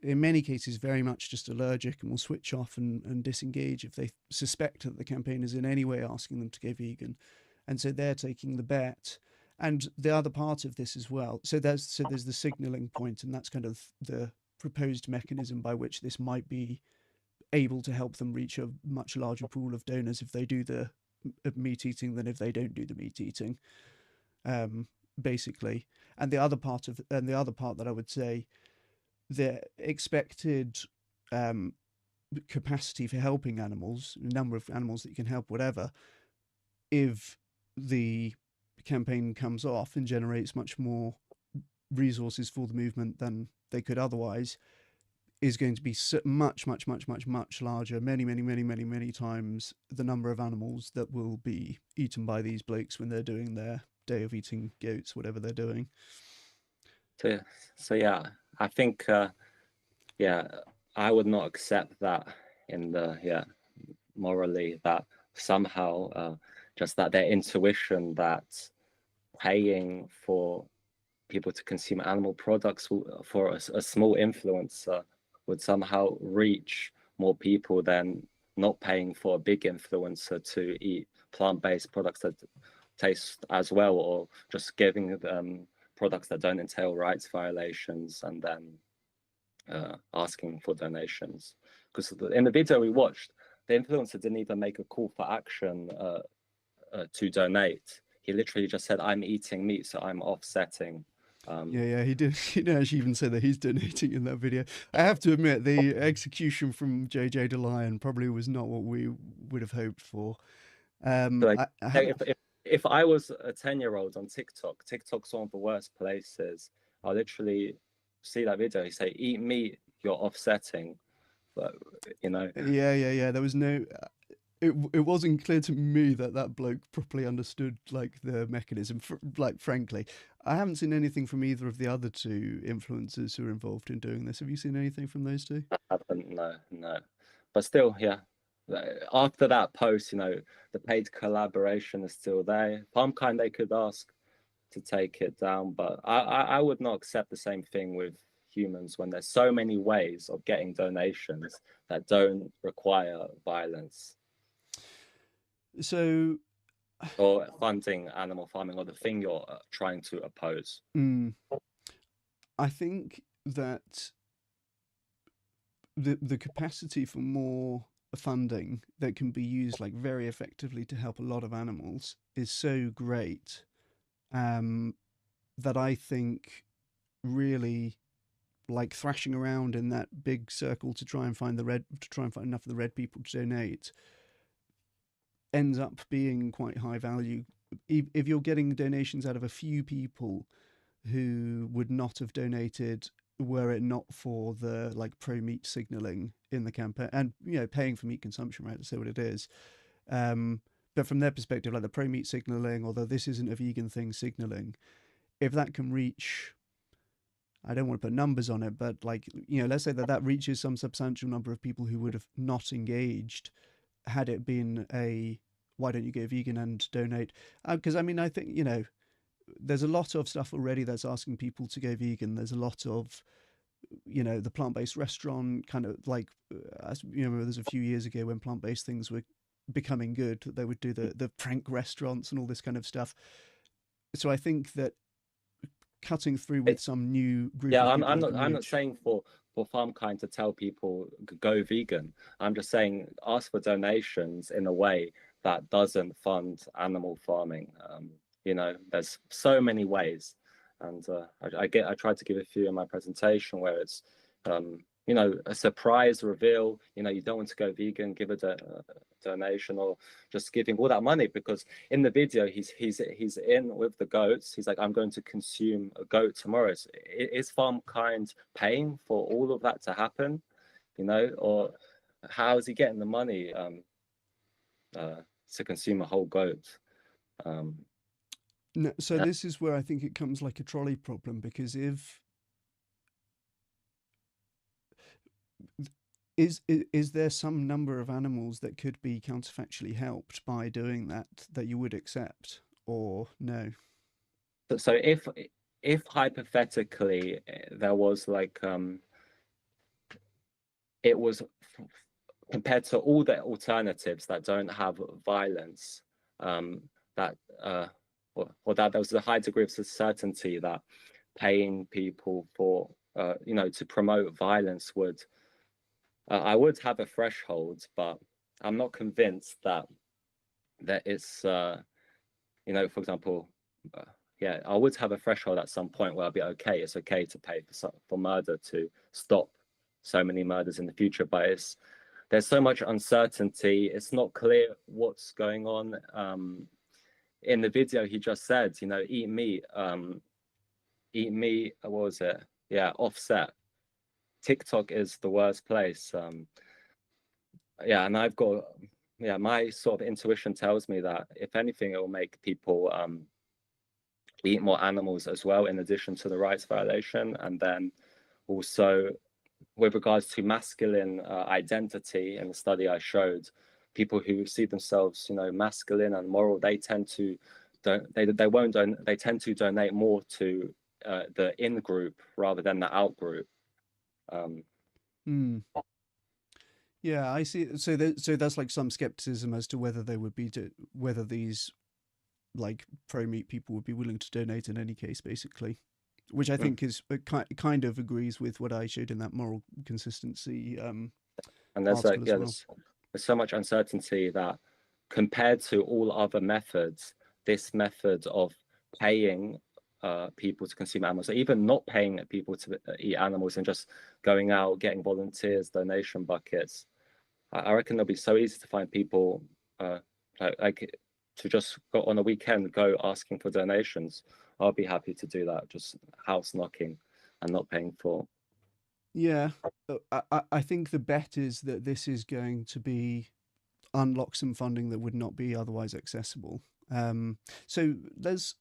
[SPEAKER 1] in many cases very much just allergic and will switch off and disengage if they suspect that the campaign is in any way asking them to go vegan. And so they're taking the bet. And the other part of this as well, so there's the signaling point, and that's kind of the proposed mechanism by which this might be able to help them reach a much larger pool of donors if they do the meat eating than if they don't do the meat eating, basically. And the other part that I would say the expected capacity for helping animals, number of animals that you can help, whatever, if the campaign comes off and generates much more resources for the movement than they could otherwise, is going to be much, much, much, much, much larger, many, many, many, many, many times the number of animals that will be eaten by these blokes when they're doing their day of eating goats, whatever they're doing.
[SPEAKER 2] So yeah, I think yeah, I would not accept that in the morally, that somehow just that their intuition that paying for people to consume animal products for a small influencer would somehow reach more people than not paying for a big influencer to eat plant-based products that taste as well, or just giving them products that don't entail rights violations and then asking for donations. Because in the video we watched, the influencer didn't even make a call for action to donate. He literally just said, "I'm eating meat, so I'm offsetting."
[SPEAKER 1] Yeah, he did. He didn't actually even say that he's donating in that video. I have to admit, the execution from JJ DeLion probably was not what we would have hoped for.
[SPEAKER 2] Like, if I was a 10-year-old on TikTok, TikTok's one of the worst places. I'll literally see that video. He say, "Eat meat, you're offsetting." But you know.
[SPEAKER 1] Yeah. There was no. It wasn't clear to me that bloke properly understood like the mechanism. Like, frankly, I haven't seen anything from either of the other two influencers who are involved in doing this. Have you seen anything from those two?
[SPEAKER 2] I haven't, no. But still, yeah. After that post, the paid collaboration is still there. FarmKind, they could ask to take it down, but I would not accept the same thing with humans when there's so many ways of getting donations that don't require violence.
[SPEAKER 1] So,
[SPEAKER 2] or funding animal farming, or the thing you're trying to oppose.
[SPEAKER 1] I think that the capacity for more funding that can be used like very effectively to help a lot of animals is so great that I think really like thrashing around in that big circle to try and find enough of the red people to donate ends up being quite high value. If you're getting donations out of a few people who would not have donated were it not for the like pro meat signaling in the campaign, and paying for meat consumption, right, to say what it is, but from their perspective, like the pro meat signaling, although this isn't a vegan thing, signaling, if that can reach, I don't want to put numbers on it, but like, let's say that reaches some substantial number of people who would have not engaged had it been a why don't you go vegan and donate, because I mean, I think there's a lot of stuff already that's asking people to go vegan. There's a lot of the plant-based restaurant kind of like there's a few years ago when plant-based things were becoming good, they would do the prank restaurants and all this kind of stuff. So I think that cutting through with some new group of people,
[SPEAKER 2] I'm not saying for FarmKind to tell people go vegan. I'm just saying ask for donations in a way that doesn't fund animal farming. There's so many ways, and I tried to give a few in my presentation where it's a surprise reveal. You don't want to go vegan, give a donation, or just giving all that money, because in the video he's in with the goats. He's like, I'm going to consume a goat tomorrow. So is FarmKind paying for all of that to happen? Or how is he getting the money to consume a whole goat?
[SPEAKER 1] No, so this is where I think it comes like a trolley problem, because is there some number of animals that could be counterfactually helped by doing that you would accept, or no?
[SPEAKER 2] So if hypothetically there was like it was compared to all the alternatives that don't have violence, that or that there was a high degree of certainty that paying people for to promote violence would I would have a threshold, but I'm not convinced that it's for example yeah, I would have a threshold at some point where I'll be okay. It's okay to pay for murder to stop so many murders in the future, but there's so much uncertainty. It's not clear what's going on. In the video, he just said, you know, eat meat. What was it? Yeah, Offset. TikTok is the worst place. Yeah, and I've got, yeah, my sort of intuition tells me that if anything, it will make people eat more animals as well, in addition to the rights violation. And then also, with regards to masculine identity, in the study I showed, people who see themselves, you know, masculine and moral, they tend to they tend to donate more to the in group rather than the out group.
[SPEAKER 1] Yeah, I see. So that's like some skepticism as to whether they would be whether these like pro meat people would be willing to donate in any case, basically, which I think is kind of agrees with what I showed in that moral consistency
[SPEAKER 2] and there's
[SPEAKER 1] article as well.
[SPEAKER 2] There's so much uncertainty that compared to all other methods, this method of paying people to consume animals, or even not paying people to eat animals and just going out, getting volunteers, donation buckets, I reckon it'll be so easy to find people like to just go on a weekend, go asking for donations. I'll be happy to do that, just house knocking and not paying for.
[SPEAKER 1] Yeah, I think the bet is that this is going to be unlock some funding that would not be otherwise accessible. So there's,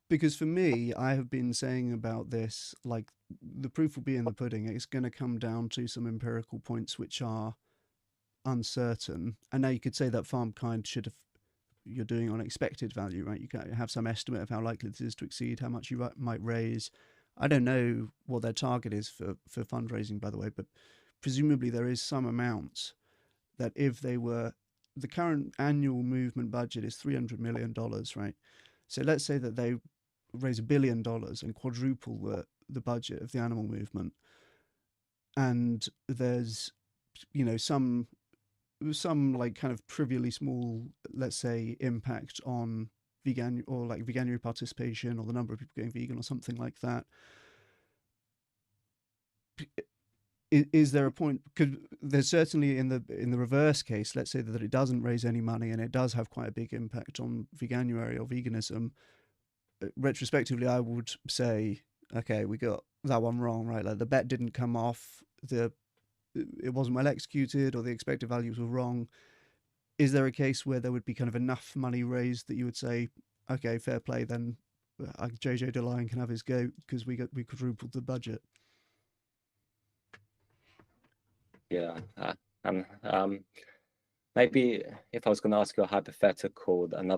[SPEAKER 1] because for me, I have been saying about this, like the proof will be in the pudding. It's going to come down to some empirical points which are uncertain. And now you could say that FarmKind should have, you're doing on expected value, right? You can have some estimate of how likely this is to exceed, how much you might raise. I don't know what their target is for fundraising, by the way, but presumably there is some amount that if they were, the current annual movement budget is $300 million, right? So let's say that they raise $1 billion and quadruple the budget of the animal movement, and there's, you know, some like kind of trivially small, let's say, impact on vegan or like Veganuary participation or the number of people going vegan or something like that. Is there a point? Because there's certainly in the reverse case, let's say that it doesn't raise any money and it does have quite a big impact on Veganuary or veganism. Retrospectively, I would say, okay, we got that one wrong, right? Like the bet didn't come off, it wasn't well executed, or the expected values were wrong. Is there a case where there would be kind of enough money raised that you would say, okay, fair play, then JJ DeLion can have his go because we quadrupled the budget?
[SPEAKER 2] Yeah, and maybe if I was going to ask you another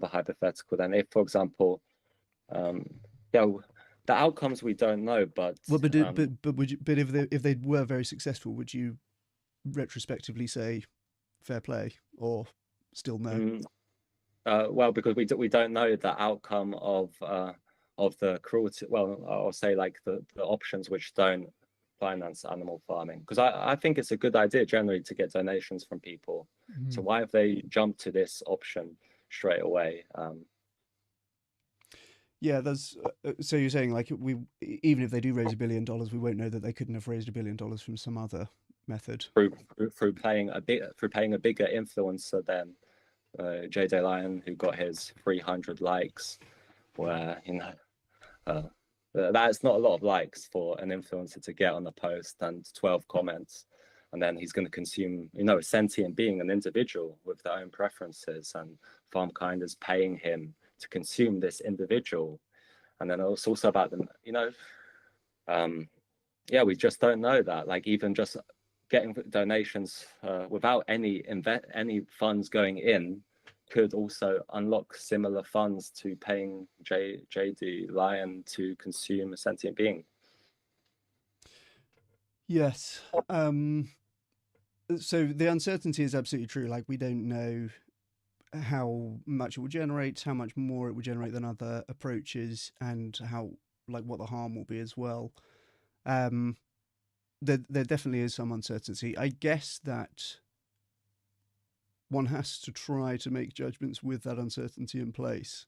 [SPEAKER 2] hypothetical, then if, for example, yeah, the outcomes we don't know, but
[SPEAKER 1] well, but if they were very successful, would you retrospectively say fair play or still no?
[SPEAKER 2] Well, because we don't know the outcome of the cruelty. Well, I'll say like the options which don't finance animal farming, because I think it's a good idea generally to get donations from people. So why have they jumped to this option straight away?
[SPEAKER 1] Yeah, that's so you're saying like even if they do raise $1 billion, we won't know that they couldn't have raised $1 billion from some other method
[SPEAKER 2] through paying a bigger influencer than J. DeLion, who got his 300 likes, where, you know, that's not a lot of likes for an influencer to get on a post, and 12 comments, and then he's going to consume, you know, a sentient being, an individual with their own preferences, and FarmKind is paying him to consume this individual. And then it's also about them, you know, yeah, we just don't know that. Like even just getting donations without any funds going in could also unlock similar funds to paying J.D. Lion to consume a sentient being.
[SPEAKER 1] Yes. So the uncertainty is absolutely true. Like we don't know how much it will generate, how much more it will generate than other approaches, and how, like, what the harm will be as well. There definitely is some uncertainty. I guess that one has to try to make judgments with that uncertainty in place,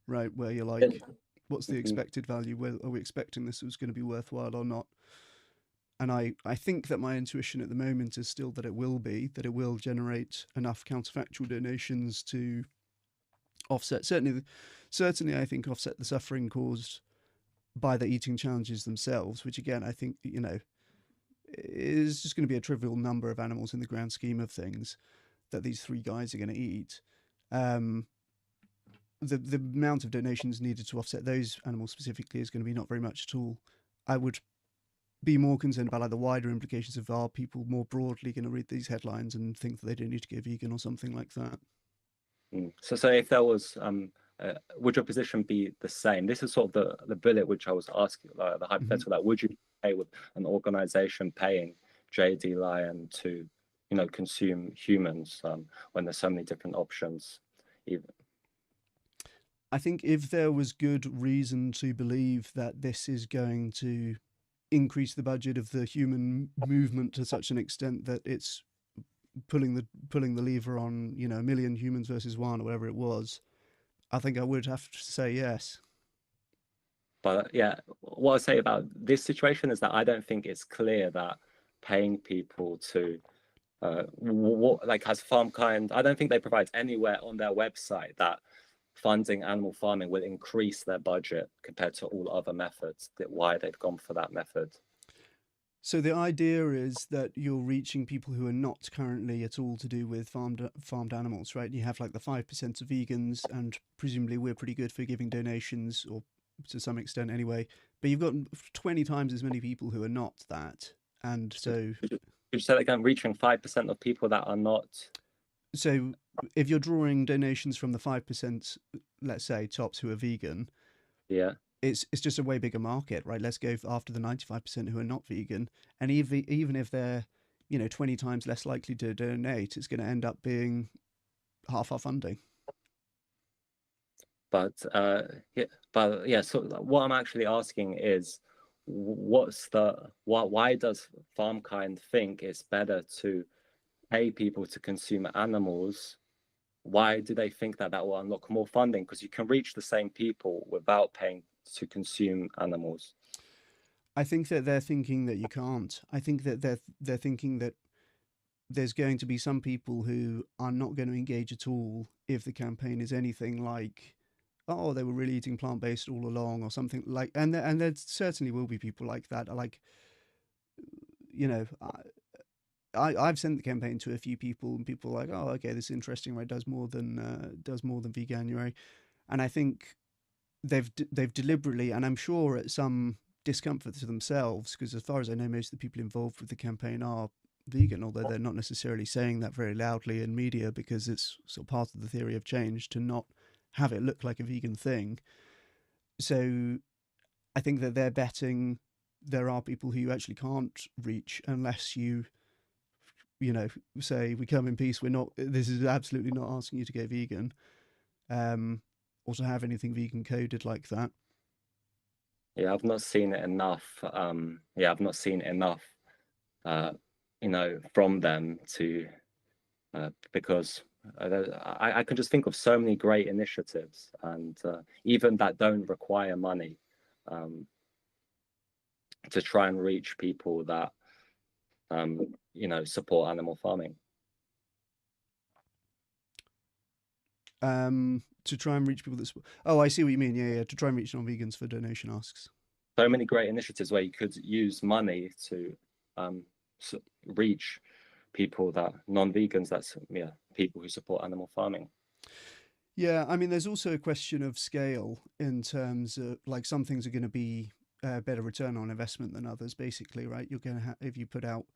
[SPEAKER 1] right? Where you're like, What's the expected value? Are we expecting this was going to be worthwhile or not? And I think that my intuition at the moment is still that it will generate enough counterfactual donations to offset, certainly I think offset the suffering caused by the eating challenges themselves, which again, I think, is just going to be a trivial number of animals in the grand scheme of things that these 3 guys are going to eat. The amount of donations needed to offset those animals specifically is going to be not very much at all. I would be more concerned about like the wider implications of, are people more broadly going to read these headlines and think that they don't need to go vegan or something like that.
[SPEAKER 2] So if there was, would your position be the same? This is sort of the bullet which I was asking, the hypothetical, that would you pay with an organization paying JD Lion to, consume humans when there's so many different options? Even
[SPEAKER 1] I think if there was good reason to believe that this is going to increase the budget of the human movement to such an extent that it's pulling the lever on, 1 million humans versus 1 or whatever it was, I think I would have to say yes.
[SPEAKER 2] But yeah, what I say about this situation is that I don't think it's clear that paying people to like as FarmKind, I don't think they provide anywhere on their website that funding animal farming will increase their budget compared to all other methods, why they've gone for that method.
[SPEAKER 1] So the idea is that you're reaching people who are not currently at all to do with farmed animals, right? You have like the 5% of vegans, and presumably we're pretty good for giving donations, or to some extent anyway. But you've got 20 times as many people who are not that, and so.
[SPEAKER 2] Could you say that again? Reaching 5% of people that are not.
[SPEAKER 1] So if you're drawing donations from the 5%, let's say tops, who are vegan,
[SPEAKER 2] yeah,
[SPEAKER 1] it's just a way bigger market, right? Let's go after the 95% who are not vegan, and even if they're 20 times less likely to donate, it's going to end up being half our funding.
[SPEAKER 2] But yeah. So what I'm actually asking is, why does FarmKind think it's better to pay people to consume animals? Why do they think that will unlock more funding? Because you can reach the same people without paying to consume animals.
[SPEAKER 1] I think that they're thinking that you can't. I think that they're thinking that there's going to be some people who are not going to engage at all if the campaign is anything like, oh, they were really eating plant-based all along, or something like. And there certainly will be people like that. Like, I've sent the campaign to a few people, and people are like, oh, okay, this is interesting, right? Does more than Veganuary, and I think they've deliberately, and I'm sure at some discomfort to themselves, because as far as I know, most of the people involved with the campaign are vegan, although they're not necessarily saying that very loudly in media, because it's sort of part of the theory of change to not have it look like a vegan thing. So I think that they're betting there are people who you actually can't reach unless you say, we come in peace, this is absolutely not asking you to go vegan, or to have anything vegan coded like that.
[SPEAKER 2] Yeah, I've not seen it enough. I've not seen enough, from them to, because I can just think of so many great initiatives, and even that don't require money, to try and reach people that, support animal farming.
[SPEAKER 1] To try and reach people that support. Oh, I see what you mean. Yeah. To try and reach non-vegans for donation asks.
[SPEAKER 2] So many great initiatives where you could use money to reach people that non-vegans, that's people who support animal farming.
[SPEAKER 1] Yeah, I mean, there's also a question of scale in terms of, like, some things are going to be better return on investment than others, basically, right? You're going to have, if you put out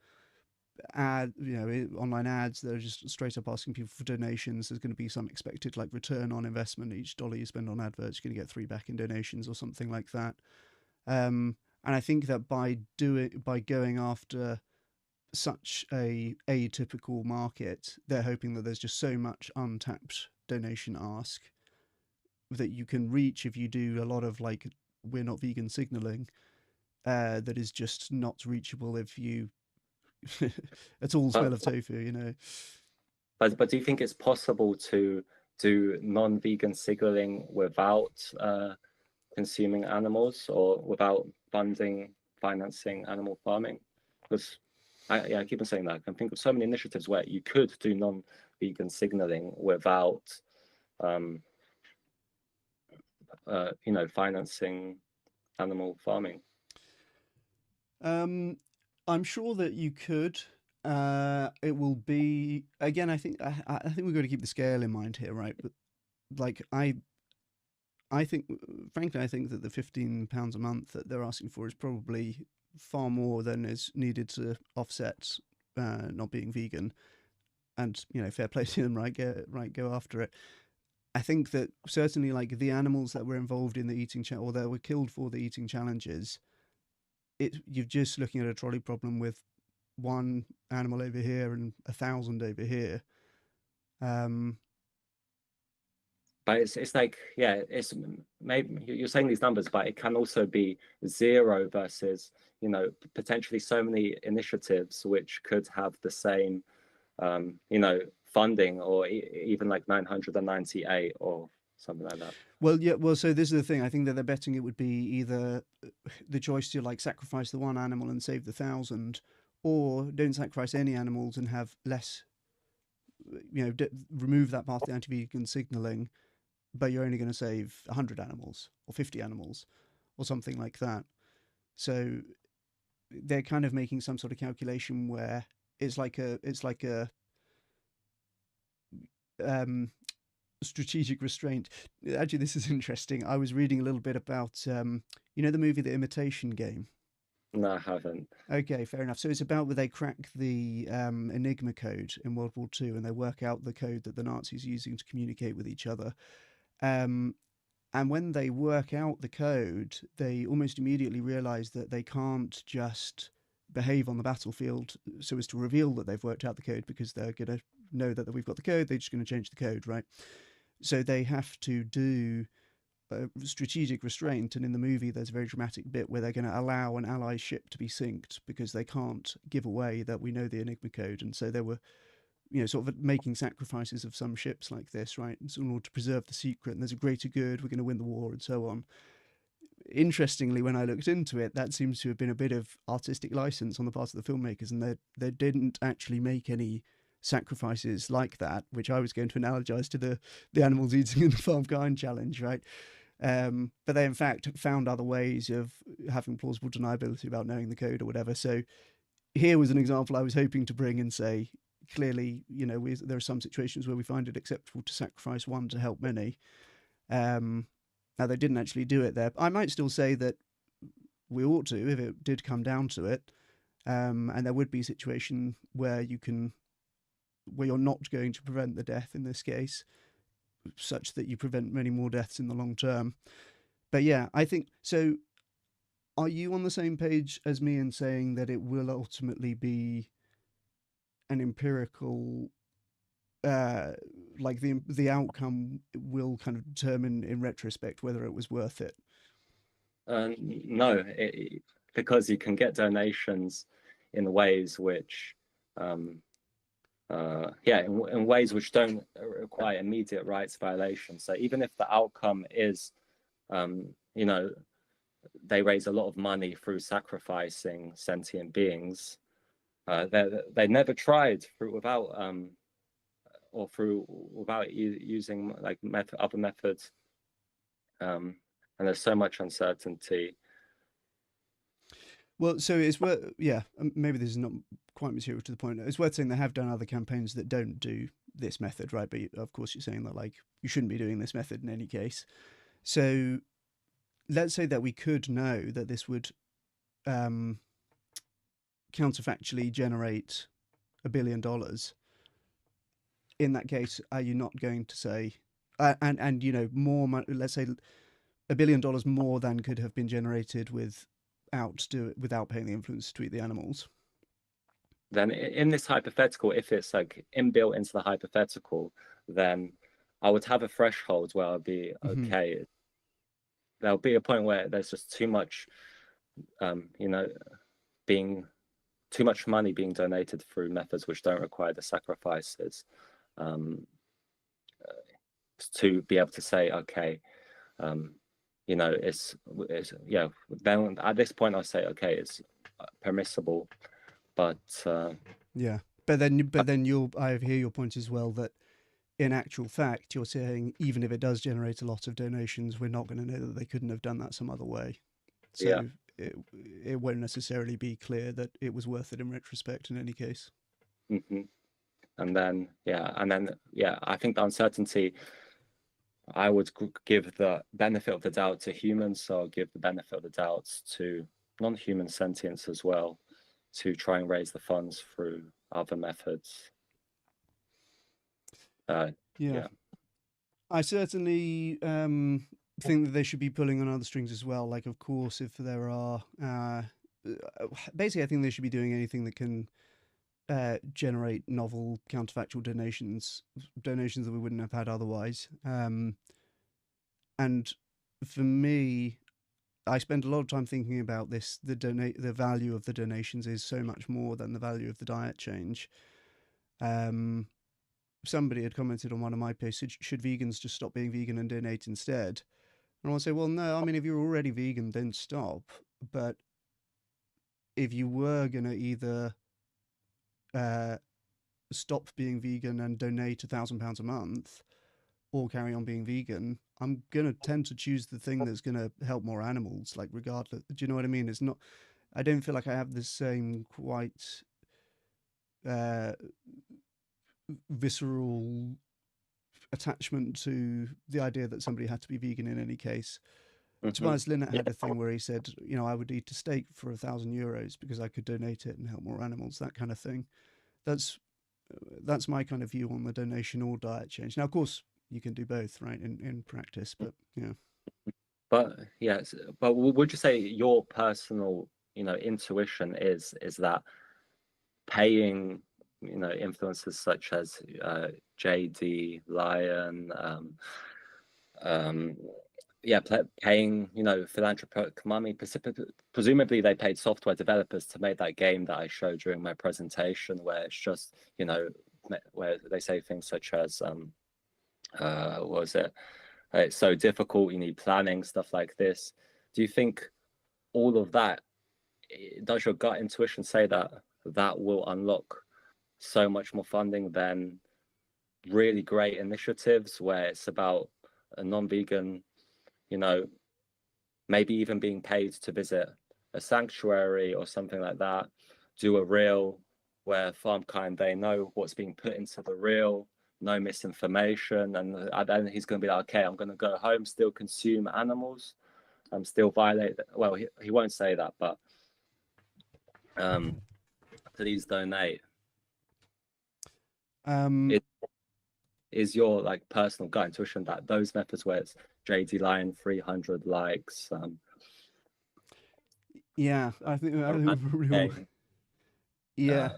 [SPEAKER 1] online ads that are just straight up asking people for donations, there's going to be some expected like return on investment. Each dollar you spend on adverts, you're going to get 3 back in donations or something like that. And I think that by going after such a atypical market, they're hoping that there's just so much untapped donation ask that you can reach if you do a lot of like, we're not vegan signaling, that is just not reachable if you at all smell of tofu,
[SPEAKER 2] But do you think it's possible to do non-vegan signaling without consuming animals or without financing animal farming. Because I keep on saying that. I can think of so many initiatives where you could do non-vegan signaling without, financing animal farming.
[SPEAKER 1] I'm sure that you could. It will be again. I think we've got to keep the scale in mind here, right? But like I think, frankly, I think that the £15 a month that they're asking for is probably far more than is needed to offset not being vegan. And fair play to them, right? Go after it. I think that certainly, like the animals that were involved in the eating or that were killed for the eating challenges, you're just looking at a trolley problem with one animal over here and 1,000 over here.
[SPEAKER 2] But it's like, yeah, it's maybe you're saying these numbers, but it can also be 0 versus, potentially so many initiatives which could have the same, funding, or even like 998 or something like that.
[SPEAKER 1] Well, yeah. Well, so this is the thing. I think that they're betting it would be either the choice to like sacrifice the one animal and save the 1,000, or don't sacrifice any animals and have less. Remove that part of the anti-vegan signalling, but you're only going to save 100 animals or 50 animals or something like that. So they're kind of making some sort of calculation where it's like a strategic restraint. Actually, this is interesting. I was reading a little bit about the movie The Imitation Game.
[SPEAKER 2] No, I haven't.
[SPEAKER 1] Okay, fair enough. So it's about where they crack the Enigma code in World War II, and they work out the code that the Nazis are using to communicate with each other. And when they work out the code, they almost immediately realize that they can't just behave on the battlefield so as to reveal that they've worked out the code, because they're going to know that we've got the code. They're just going to change the code, right? So they have to do strategic restraint, and in the movie there's a very dramatic bit where they're going to allow an ally ship to be synced because they can't give away that we know the Enigma code. And so they were sort of making sacrifices of some ships like this, right, in order to preserve the secret, and there's a greater good, we're going to win the war, and so on. Interestingly, when I looked into it, that seems to have been a bit of artistic license on the part of the filmmakers, and they didn't actually make any sacrifices like that, which I was going to analogize to the animals eating in the FarmKind's challenge, right? But they in fact found other ways of having plausible deniability about knowing the code or whatever. So here was an example I was hoping to bring and say, clearly, there are some situations where we find it acceptable to sacrifice one to help many. Now, they didn't actually do it there. I might still say that we ought to, if it did come down to it. And there would be a situation where you're not going to prevent the death in this case, such that you prevent many more deaths in the long term. But yeah, I think so. Are you on the same page as me in saying that it will ultimately be an empirical, like the outcome will kind of determine in retrospect whether it was worth it?
[SPEAKER 2] No, because you can get donations in ways which, in ways which don't require immediate rights violations. So even if the outcome is, they raise a lot of money through sacrificing sentient beings, they never tried without using like other methods, and there's so much uncertainty.
[SPEAKER 1] Well, so it's worth, maybe this is not quite material to the point. It's worth saying they have done other campaigns that don't do this method, right? But of course, you're saying that like you shouldn't be doing this method in any case. So let's say that we could know that this would counterfactually generate $1 billion. In that case, are you not going to say, more? Let's say $1 billion more than could have been generated without paying the influence to eat the animals?
[SPEAKER 2] Then in this hypothetical, if it's like inbuilt into the hypothetical, then I would have a threshold where I'll be okay. There'll be a point where there's just too much, being too much money being donated through methods which don't require the sacrifices, to be able to say, okay, you know, yeah. Then at this point, I'll say, okay, it's permissible, but
[SPEAKER 1] Yeah, but then I hear your point as well that in actual fact you're saying even if it does generate a lot of donations, we're not going to know that they couldn't have done that some other way.
[SPEAKER 2] yeah.
[SPEAKER 1] So it won't necessarily be clear that it was worth it in retrospect in any case.
[SPEAKER 2] Mm-hmm. And then I think the uncertainty, I would give the benefit of the doubt to humans, so I'll give the benefit of the doubt to non-human sentience as well, to try and raise the funds through other methods. Yeah.
[SPEAKER 1] I certainly think that they should be pulling on other strings as well. Like, of course, if there are basically, I think they should be doing anything that can generate novel counterfactual donations that we wouldn't have had otherwise. And for me, I spend a lot of time thinking about this. The value of the donations is so much more than the value of the diet change. Somebody had commented on one of my posts, should vegans just stop being vegan and donate instead? And I want to say, well, no, I mean, if you're already vegan, then stop. But if you were going to either stop being vegan and donate £1,000 a month or carry on being vegan, I'm going to tend to choose the thing that's going to help more animals, like regardless. Do you know what I mean? It's not, I don't feel like I have the same quite visceral attachment to the idea that somebody had to be vegan in any case. Tobias Linnett had a thing where he said, you know, I would eat a steak for €1,000 because I could donate it and help more animals, that kind of thing. That's my kind of view on the donation or diet change. Now, of course, you can do both, right, in practice, but yeah.
[SPEAKER 2] But yes, but would you say your personal, you know, intuition is that paying, you know, influencers such as JD, Lion, paying, you know, philanthropic money, presumably they paid software developers to make that game that I showed during my presentation, where it's just, you know, where they say things such as what was it? It's so difficult, you need planning, stuff like this. Do you think all of that, does your gut intuition say that that will unlock so much more funding than really great initiatives where it's about a non-vegan, you know, maybe even being paid to visit a sanctuary or something like that, do a reel where FarmKind, they know what's being put into the reel, no misinformation, and then he's going to be like, okay, I'm going to go home, still consume animals, still violate, well, he won't say that, but please donate. Is your like personal gut intuition that those methods where it's JD Lion 300 likes?
[SPEAKER 1] Yeah, I think yeah,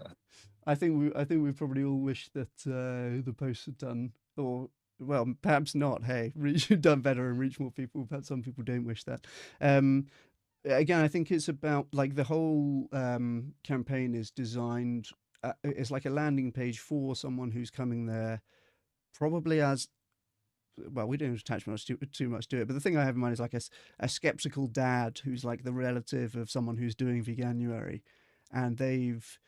[SPEAKER 1] I think we probably all wish that the posts had done, or well, perhaps not. Hey, done better and reach more people. Perhaps some people don't wish that. Again, I think it's about like the whole campaign is designed. It's like a landing page for someone who's coming there, probably as well. We don't attach too much to it, but the thing I have in mind is like a skeptical dad who's like the relative of someone who's doing Veganuary, and they've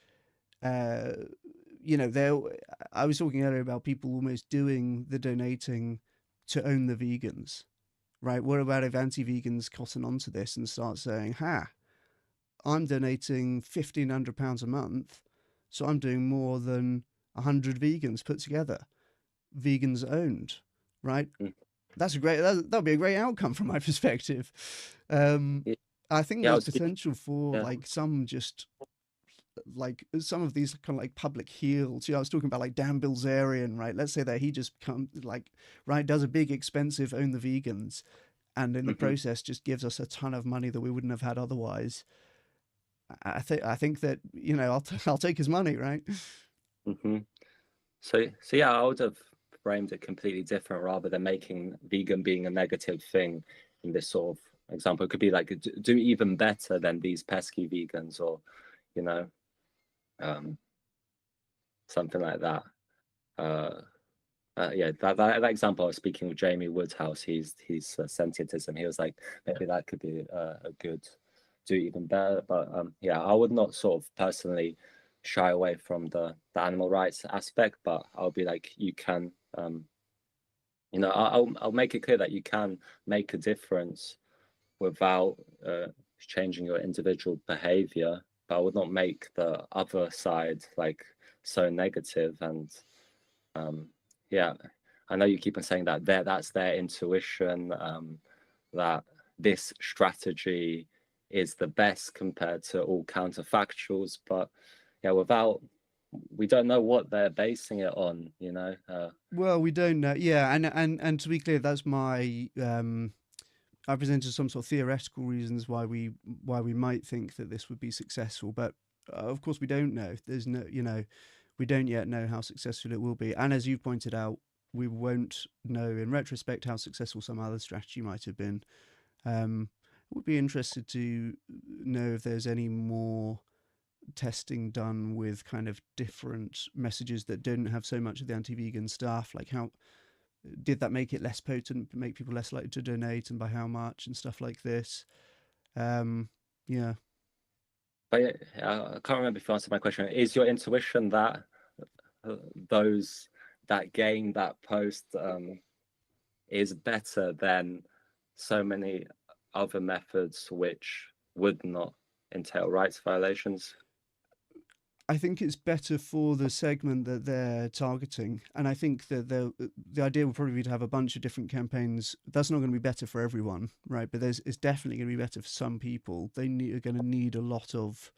[SPEAKER 1] you know, I was talking earlier about people almost doing the donating to own the vegans, right? What about if anti-vegans cotton onto this and start saying, I'm donating £1,500 a month, so I'm doing more than 100 vegans put together, vegans owned, right? That's a great, that'll be a great outcome from my perspective. I think there's potential for like some just like some of these kind of like public heels. You know, I was talking about like Dan Bilzerian, right? Let's say that he just does a big expensive own the vegans, and in the process just gives us a ton of money that we wouldn't have had otherwise. I think that, you know, I'll take his money, right?
[SPEAKER 2] So yeah, I would have framed it completely different rather than making vegan being a negative thing in this sort of example. It could be like do even better than these pesky vegans, or you know, something like that. Yeah, that example I was speaking with Jamie Woodhouse, he's sentientism. He was like, maybe that could be a good, do even better. But yeah, I would not sort of personally shy away from the animal rights aspect, but I'll be like, you can, you know, I'll make it clear that you can make a difference without changing your individual behavior. But I would not make the other side like so negative. And yeah, I know you keep on saying that that's their intuition, that this strategy is the best compared to all counterfactuals, but yeah, we don't know what they're basing it on, you know.
[SPEAKER 1] Well, we don't know. Yeah, and to be clear, that's my I presented some sort of theoretical reasons why we might think that this would be successful, but of course we don't know. There's no, you know, we don't yet know how successful it will be, and as you've pointed out, we won't know in retrospect how successful some other strategy might have been. Would be interested to know if there's any more testing done with kind of different messages that didn't have so much of the anti-vegan stuff, like how did that make it less potent, make people less likely to donate, and by how much, and stuff like this. Yeah.
[SPEAKER 2] But I can't remember if you answered my question. Is your intuition that that game, that post is better than so many other methods which would not entail rights violations?
[SPEAKER 1] I think it's better for the segment that they're targeting, and I think that the idea will probably be to have a bunch of different campaigns. That's not going to be better for everyone, right? But it's definitely going to be better for some people. They are going to need a lot of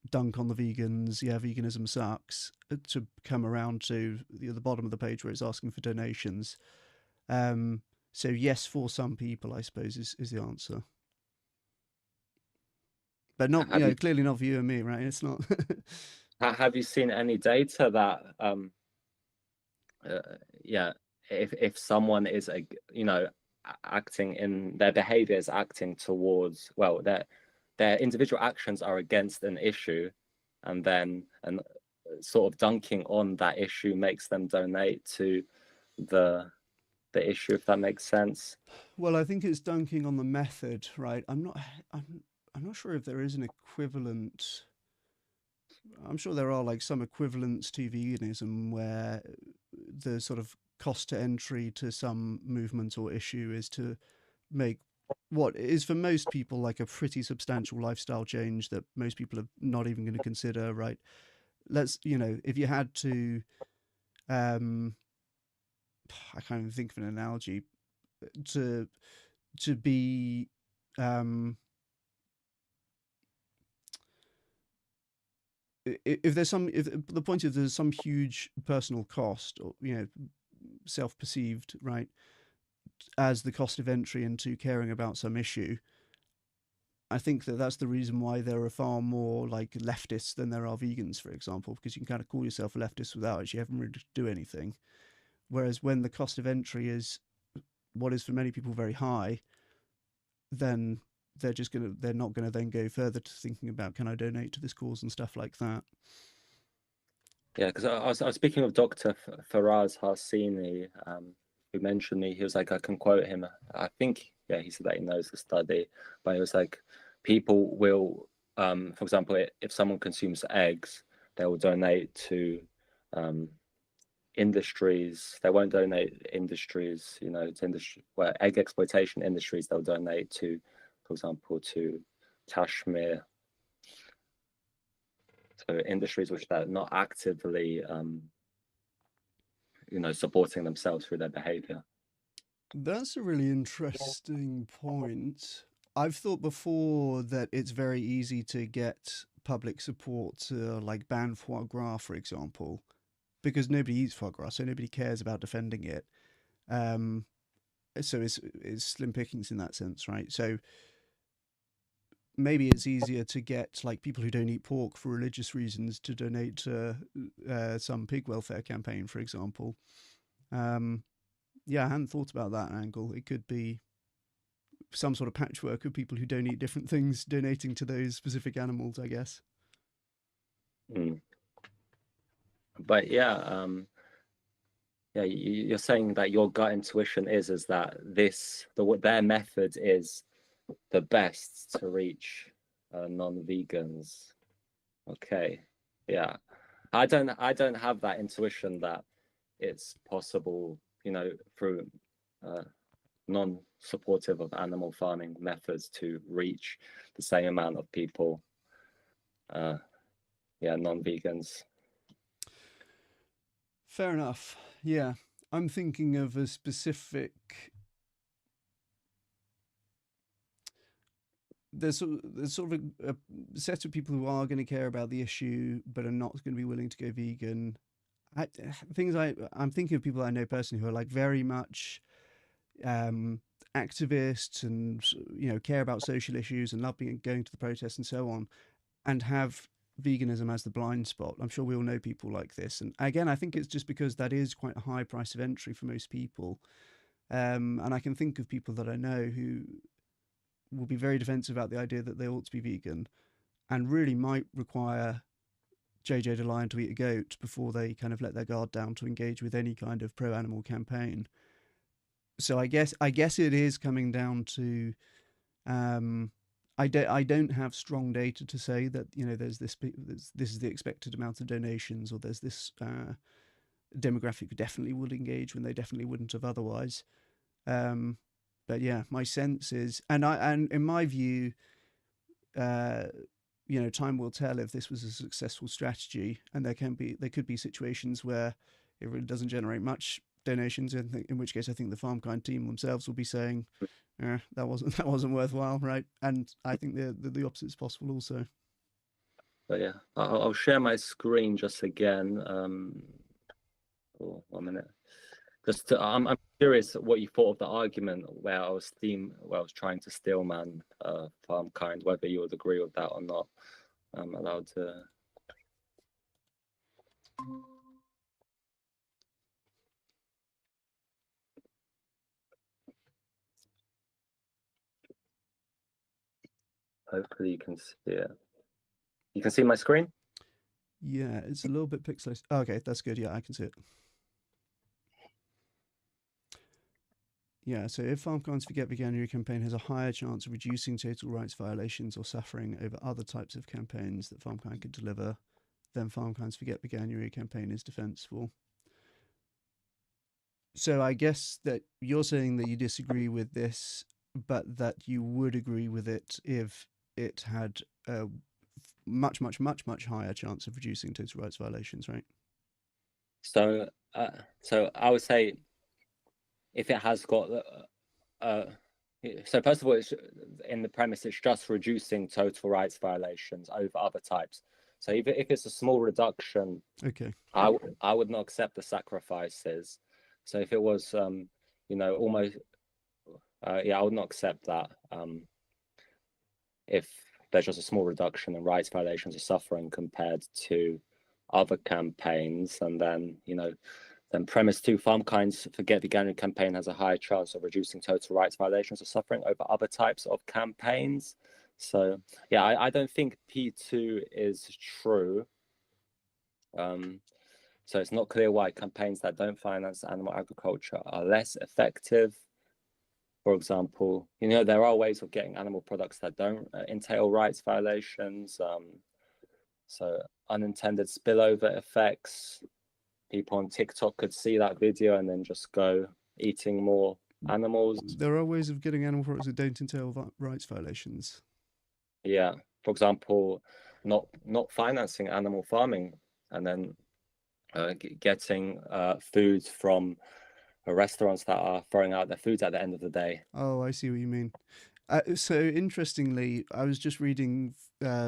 [SPEAKER 1] dunk on the vegans. Yeah, veganism sucks to come around to the bottom of the page where it's asking for donations. So yes, for some people, I suppose is the answer. But not, you know, clearly not for you and me, right? It's not.
[SPEAKER 2] Have you seen any data that, yeah, if someone is, you know, acting in their behavior is acting towards, well, their individual actions are against an issue, and then sort of dunking on that issue makes them donate to the issue, if that makes sense?
[SPEAKER 1] Well, I think it's dunking on the method, right? I'm not sure if there is an equivalent. I'm sure there are like some equivalents to veganism where the sort of cost to entry to some movement or issue is to make what is for most people like a pretty substantial lifestyle change that most people are not even going to consider, right? Let's, you know, if you had to, I can't even think of an analogy to be, if there's some, if the point is there's some huge personal cost, or, you know, self-perceived, right, as the cost of entry into caring about some issue, I think that that's the reason why there are far more like leftists than there are vegans, for example, because you can kind of call yourself a leftist without actually having really to do anything. Whereas when the cost of entry is what is for many people very high, then they're not gonna then go further to thinking about, can I donate to this cause and stuff like that.
[SPEAKER 2] Yeah, because I was speaking with Dr. Faraz Harsini, who mentioned me. He was like, I can quote him. I think, yeah, he said that he knows the study, but he was like, people will, for example, if someone consumes eggs, they will donate to industries. They won't donate industries, you know, to industry where egg exploitation industries. They'll donate to, for example, to Kashmir. So industries which are not actively, you know, supporting themselves through their behavior.
[SPEAKER 1] That's a really interesting point. I've thought before that it's very easy to get public support to like ban foie gras, for example, because nobody eats foie gras, so nobody cares about defending it. So it's slim pickings in that sense, right? So maybe it's easier to get like people who don't eat pork for religious reasons to donate to some pig welfare campaign, for example. Yeah, I hadn't thought about that angle. It could be some sort of patchwork of people who don't eat different things donating to those specific animals, I guess.
[SPEAKER 2] But yeah, yeah, you're saying that your gut intuition is that what their method is the best to reach non-vegans. Okay, yeah, I don't have that intuition that it's possible, through non-supportive of animal farming methods to reach the same amount of people. Non-vegans.
[SPEAKER 1] Fair enough. Yeah, I'm thinking of a specific. There's sort of a set of people who are going to care about the issue, but are not going to be willing to go vegan. I'm thinking of people I know personally who are like very much activists and care about social issues and love going to the protests and so on, and have veganism as the blind spot. I'm sure we all know people like this, and again, I think it's just because that is quite a high price of entry for most people. And I can think of people that I know who will be very defensive about the idea that they ought to be vegan, and really might require JJ DeLion to eat a goat before they kind of let their guard down to engage with any kind of pro-animal campaign. So I guess it is coming down to I don't have strong data to say that this is the expected amount of donations, or there's this demographic who definitely would engage when they definitely wouldn't have otherwise. But yeah, my sense is, and in my view, time will tell if this was a successful strategy, and there could be situations where it really doesn't generate much donations, in which case I think the FarmKind team themselves will be saying, that wasn't worthwhile, right? And I think the opposite is possible also.
[SPEAKER 2] But yeah, I'll share my screen just again. 1 minute. I'm curious what you thought of the argument where I was trying to steelman FarmKind, whether you would agree with that or not. I'm allowed to. Hopefully you can see it. You can see my screen?
[SPEAKER 1] Yeah, it's a little bit pixelated. Oh, okay, that's good. Yeah, I can see it. Yeah, so if FarmKind's Forget Veganuary campaign has a higher chance of reducing total rights violations or suffering over other types of campaigns that FarmKind could deliver, then FarmKind's Forget Veganuary campaign is defensible. So I guess that you're saying that you disagree with this, but that you would agree with it if it had a much, much, much, much higher chance of reducing total rights violations, right?
[SPEAKER 2] So I would say if it has got, so first of all, it's, in the premise, it's just reducing total rights violations over other types. So if it's a small reduction,
[SPEAKER 1] okay,
[SPEAKER 2] I would not accept the sacrifices. So if it was, almost, I would not accept that. If there's just a small reduction in rights violations or suffering compared to other campaigns, and then then premise 2, FarmKind's Forget Veganuary campaign has a higher chance of reducing total rights violations or suffering over other types of campaigns. So yeah, I don't think P2 is true. So it's not clear why campaigns that don't finance animal agriculture are less effective. For example, there are ways of getting animal products that don't entail rights violations. So unintended spillover effects. People on TikTok could see that video and then just go eating more animals.
[SPEAKER 1] There are ways of getting animal products that don't entail rights violations.
[SPEAKER 2] Yeah, for example, not financing animal farming, and then getting foods from restaurants that are throwing out their foods at the end of the day.
[SPEAKER 1] Oh, I see what you mean. So interestingly, I was just reading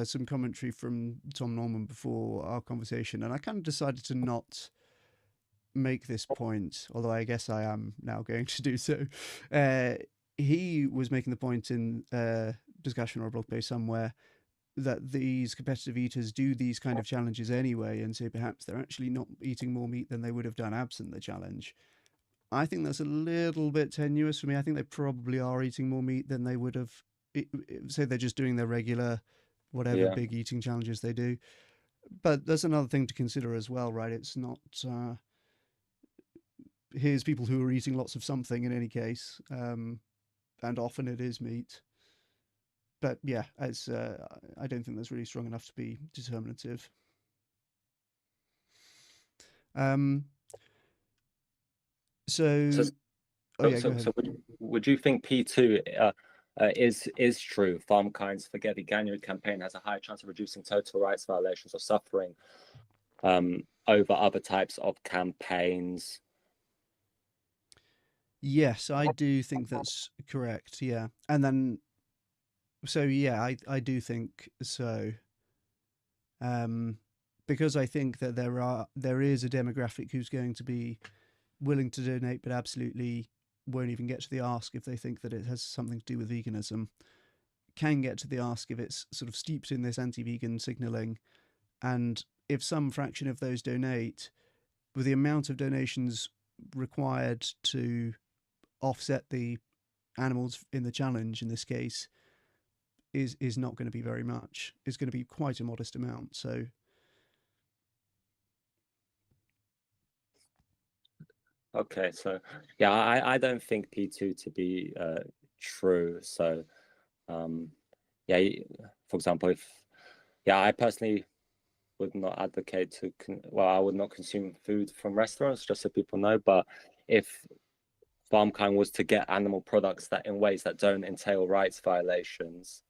[SPEAKER 1] some commentary from Tom Norman before our conversation, and I kind of decided to not make this point, although I guess I am now going to do so. He was making the point in a discussion or a blog post somewhere that these competitive eaters do these kind of challenges anyway, and so perhaps they're actually not eating more meat than they would have done absent the challenge. I think that's a little bit tenuous for me. I think they probably are eating more meat than they would have. Say they're just doing their regular, whatever big eating challenges they do. But there's another thing to consider as well, right? It's not. here's people who are eating lots of something in any case, and often it is meat. But yeah, as I don't think that's really strong enough to be determinative. Um,
[SPEAKER 2] So,
[SPEAKER 1] so, oh yeah, go ahead.
[SPEAKER 2] so would you think P2 is true? FarmKind's Forget Veganuary campaign has a higher chance of reducing total rights violations or suffering over other types of campaigns?
[SPEAKER 1] Yes, I do think that's correct. Yeah, and then so yeah, I do think so. Because I think that there is a demographic who's going to be willing to donate, but absolutely won't even get to the ask if they think that it has something to do with veganism. Can get to the ask if it's sort of steeped in this anti-vegan signalling, and if some fraction of those donate, with the amount of donations required to offset the animals in the challenge in this case is not going to be very much. It's going to be quite a modest amount. So
[SPEAKER 2] okay, so yeah, I don't think P2 to be true. So yeah, for example, if I personally would not advocate to I would not consume food from restaurants, just so people know. But if FarmKind was to get animal products that in ways that don't entail rights violations,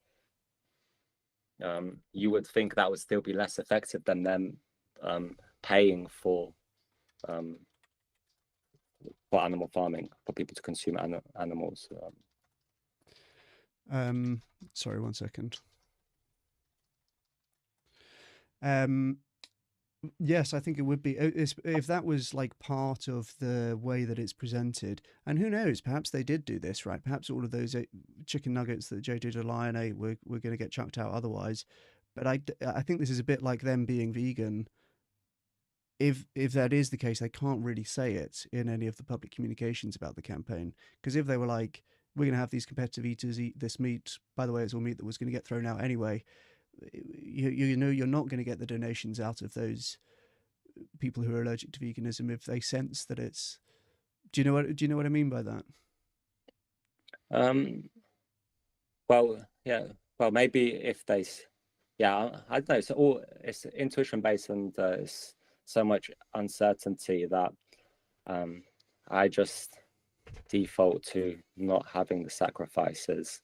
[SPEAKER 2] you would think that would still be less effective than them paying for animal farming, for people to consume animals.
[SPEAKER 1] Sorry, 1 second. Yes, I think it would be if that was like part of the way that it's presented. And who knows? Perhaps they did do this, right? Perhaps all of those chicken nuggets that JJ the Lion ate were going to get chucked out otherwise. But I think this is a bit like them being vegan. If that is the case, they can't really say it in any of the public communications about the campaign. Because if they were like, we're going to have these competitive eaters eat this meat, by the way, it's all meat that was going to get thrown out anyway, you know you're not going to get the donations out of those people who are allergic to veganism if they sense that it's. Do you know what I mean by that?
[SPEAKER 2] Well, yeah. Well, maybe if they, yeah, I don't know. So it's intuition based, and it's so much uncertainty that I just default to not having the sacrifices.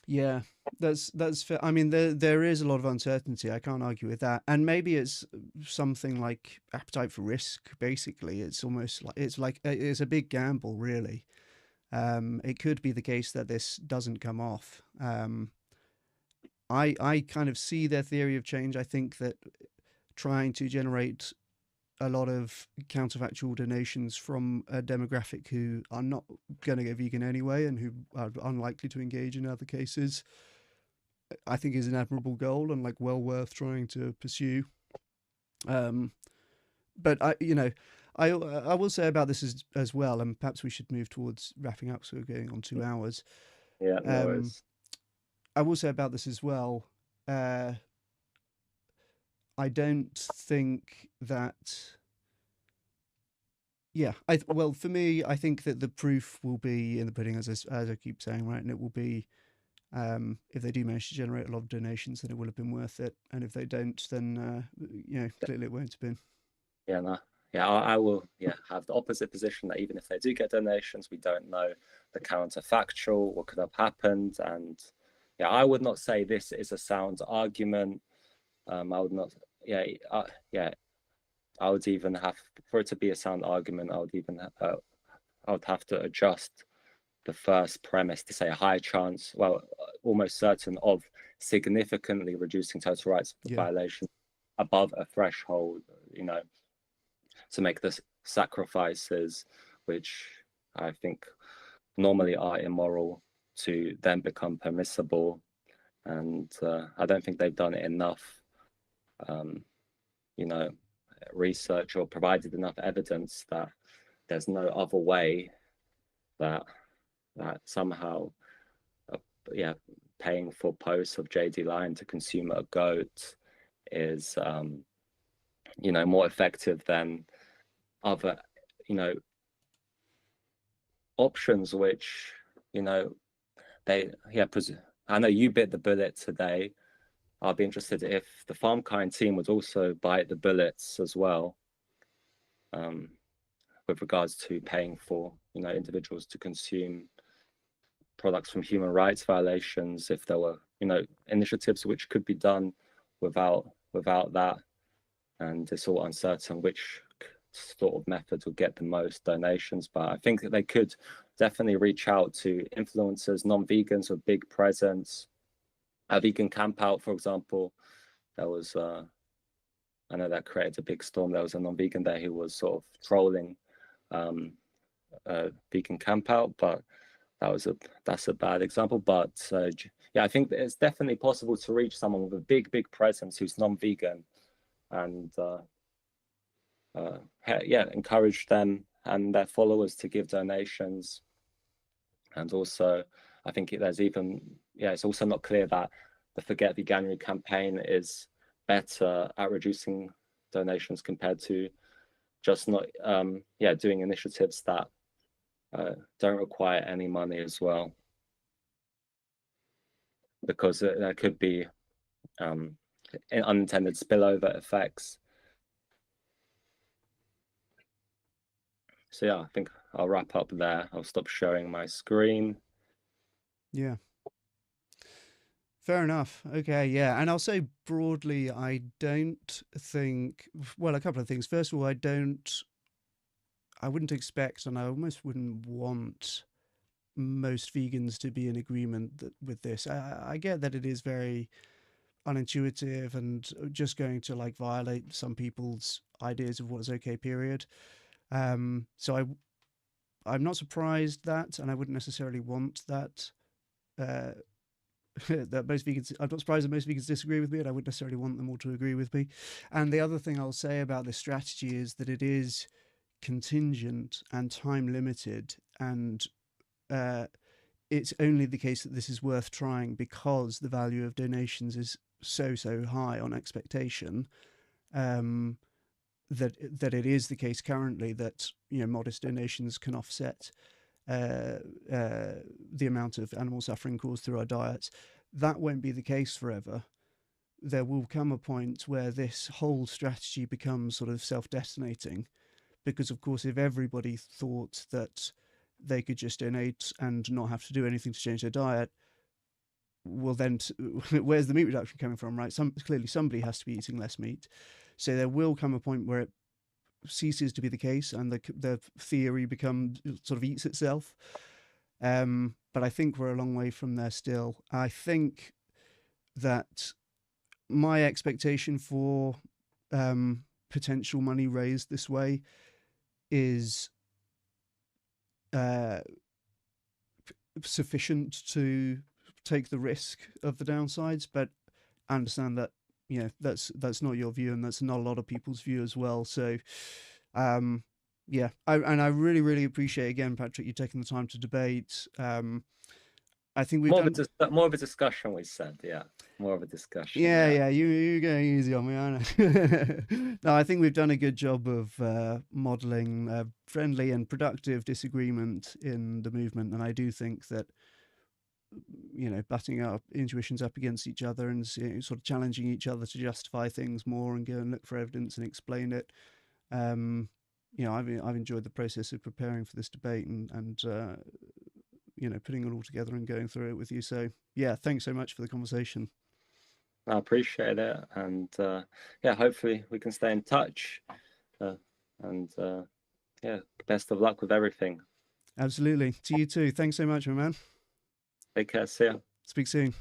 [SPEAKER 1] Yeah, that's fair. I mean, there is a lot of uncertainty. I can't argue with that. And maybe it's something like appetite for risk. Basically, it's almost like it's a big gamble, really. It could be the case that this doesn't come off. I kind of see their theory of change. I think that trying to generate a lot of counterfactual donations from a demographic who are not going to go vegan anyway and who are unlikely to engage in other cases, I think is an admirable goal and like well worth trying to pursue. But I will say about this as well, and perhaps we should move towards wrapping up, so we're going on 2 hours.
[SPEAKER 2] Yeah, no worries.
[SPEAKER 1] I will say about this as well. I don't think that. Yeah, well, for me, I think that the proof will be in the pudding, as I keep saying, right? And it will be if they do manage to generate a lot of donations, then it will have been worth it. And if they don't, then clearly it won't have been.
[SPEAKER 2] Yeah, no. Yeah, I will. Yeah, have the opposite position that even if they do get donations, we don't know the counterfactual, what could have happened, and yeah, I would not say this is a sound argument. I would not. Yeah, yeah. I would even have, for it to be a sound argument, I would have to adjust the first premise to say a high chance, well, almost certain of significantly reducing total rights violation above a threshold, to make the sacrifices, which I think normally are immoral, to then become permissible. And I don't think they've done it enough, research or provided enough evidence that there's no other way that somehow paying for posts of JD Lion to consume a goat is more effective than other, options which, they, I know you bit the bullet today. I'll be interested if the FarmKind team would also bite the bullets as well, with regards to paying for, individuals to consume products from human rights violations, if there were, initiatives which could be done without that. And it's all uncertain which sort of methods will get the most donations. But I think that they could definitely reach out to influencers, non-vegans with big presence. A vegan camp out, for example, there was, I know that created a big storm. There was a non-vegan there who was sort of trolling vegan camp out, but that's a bad example. But yeah, I think that it's definitely possible to reach someone with a big presence who's non-vegan, and yeah, encourage them and their followers to give donations. And also, I think there's even, it's also not clear that the Forget Veganuary campaign is better at reducing donations compared to just not, doing initiatives that don't require any money as well, because there could be unintended spillover effects. So yeah, I think I'll wrap up there. I'll stop showing my screen.
[SPEAKER 1] Yeah. Fair enough. Okay, yeah. And I'll say broadly, I don't think, well, a couple of things. First of all, I wouldn't expect, and I almost wouldn't want most vegans to be in agreement with this. I get that it is very unintuitive and just going to like violate some people's ideas of what's okay, period. So I'm not surprised that, and I wouldn't necessarily want that. That most vegans, I'm not surprised that most vegans disagree with me, and I wouldn't necessarily want them all to agree with me. And the other thing I'll say about this strategy is that it is contingent and time limited, and it's only the case that this is worth trying because the value of donations is so high on expectation, that it is the case currently that modest donations can offset the amount of animal suffering caused through our diets. That won't be the case forever. There will come a point where this whole strategy becomes sort of self-detonating, because of course if everybody thought that they could just donate and not have to do anything to change their diet, well then where's the meat reduction coming from, right? Clearly somebody has to be eating less meat. So there will come a point where it ceases to be the case and the theory becomes sort of eats itself. But I think we're a long way from there still. I think that my expectation for potential money raised this way is sufficient to take the risk of the downsides, but I understand that that's not your view, and that's not a lot of people's view as well. So yeah, I really appreciate again, Patrick, you taking the time to debate. I think we've
[SPEAKER 2] more of a discussion. We said, yeah, more of a discussion.
[SPEAKER 1] Yeah. You're going easy on me, aren't I? No, I think we've done a good job of modelling friendly and productive disagreement in the movement, and I do think that butting our intuitions up against each other and sort of challenging each other to justify things more and go and look for evidence and explain it. I've enjoyed the process of preparing for this debate and putting it all together and going through it with you. So yeah, thanks so much for the conversation.
[SPEAKER 2] I appreciate it, and yeah, hopefully we can stay in touch. And yeah, best of luck with everything.
[SPEAKER 1] Absolutely. To you too. Thanks so much, my man.
[SPEAKER 2] Take care. See ya.
[SPEAKER 1] Speak soon.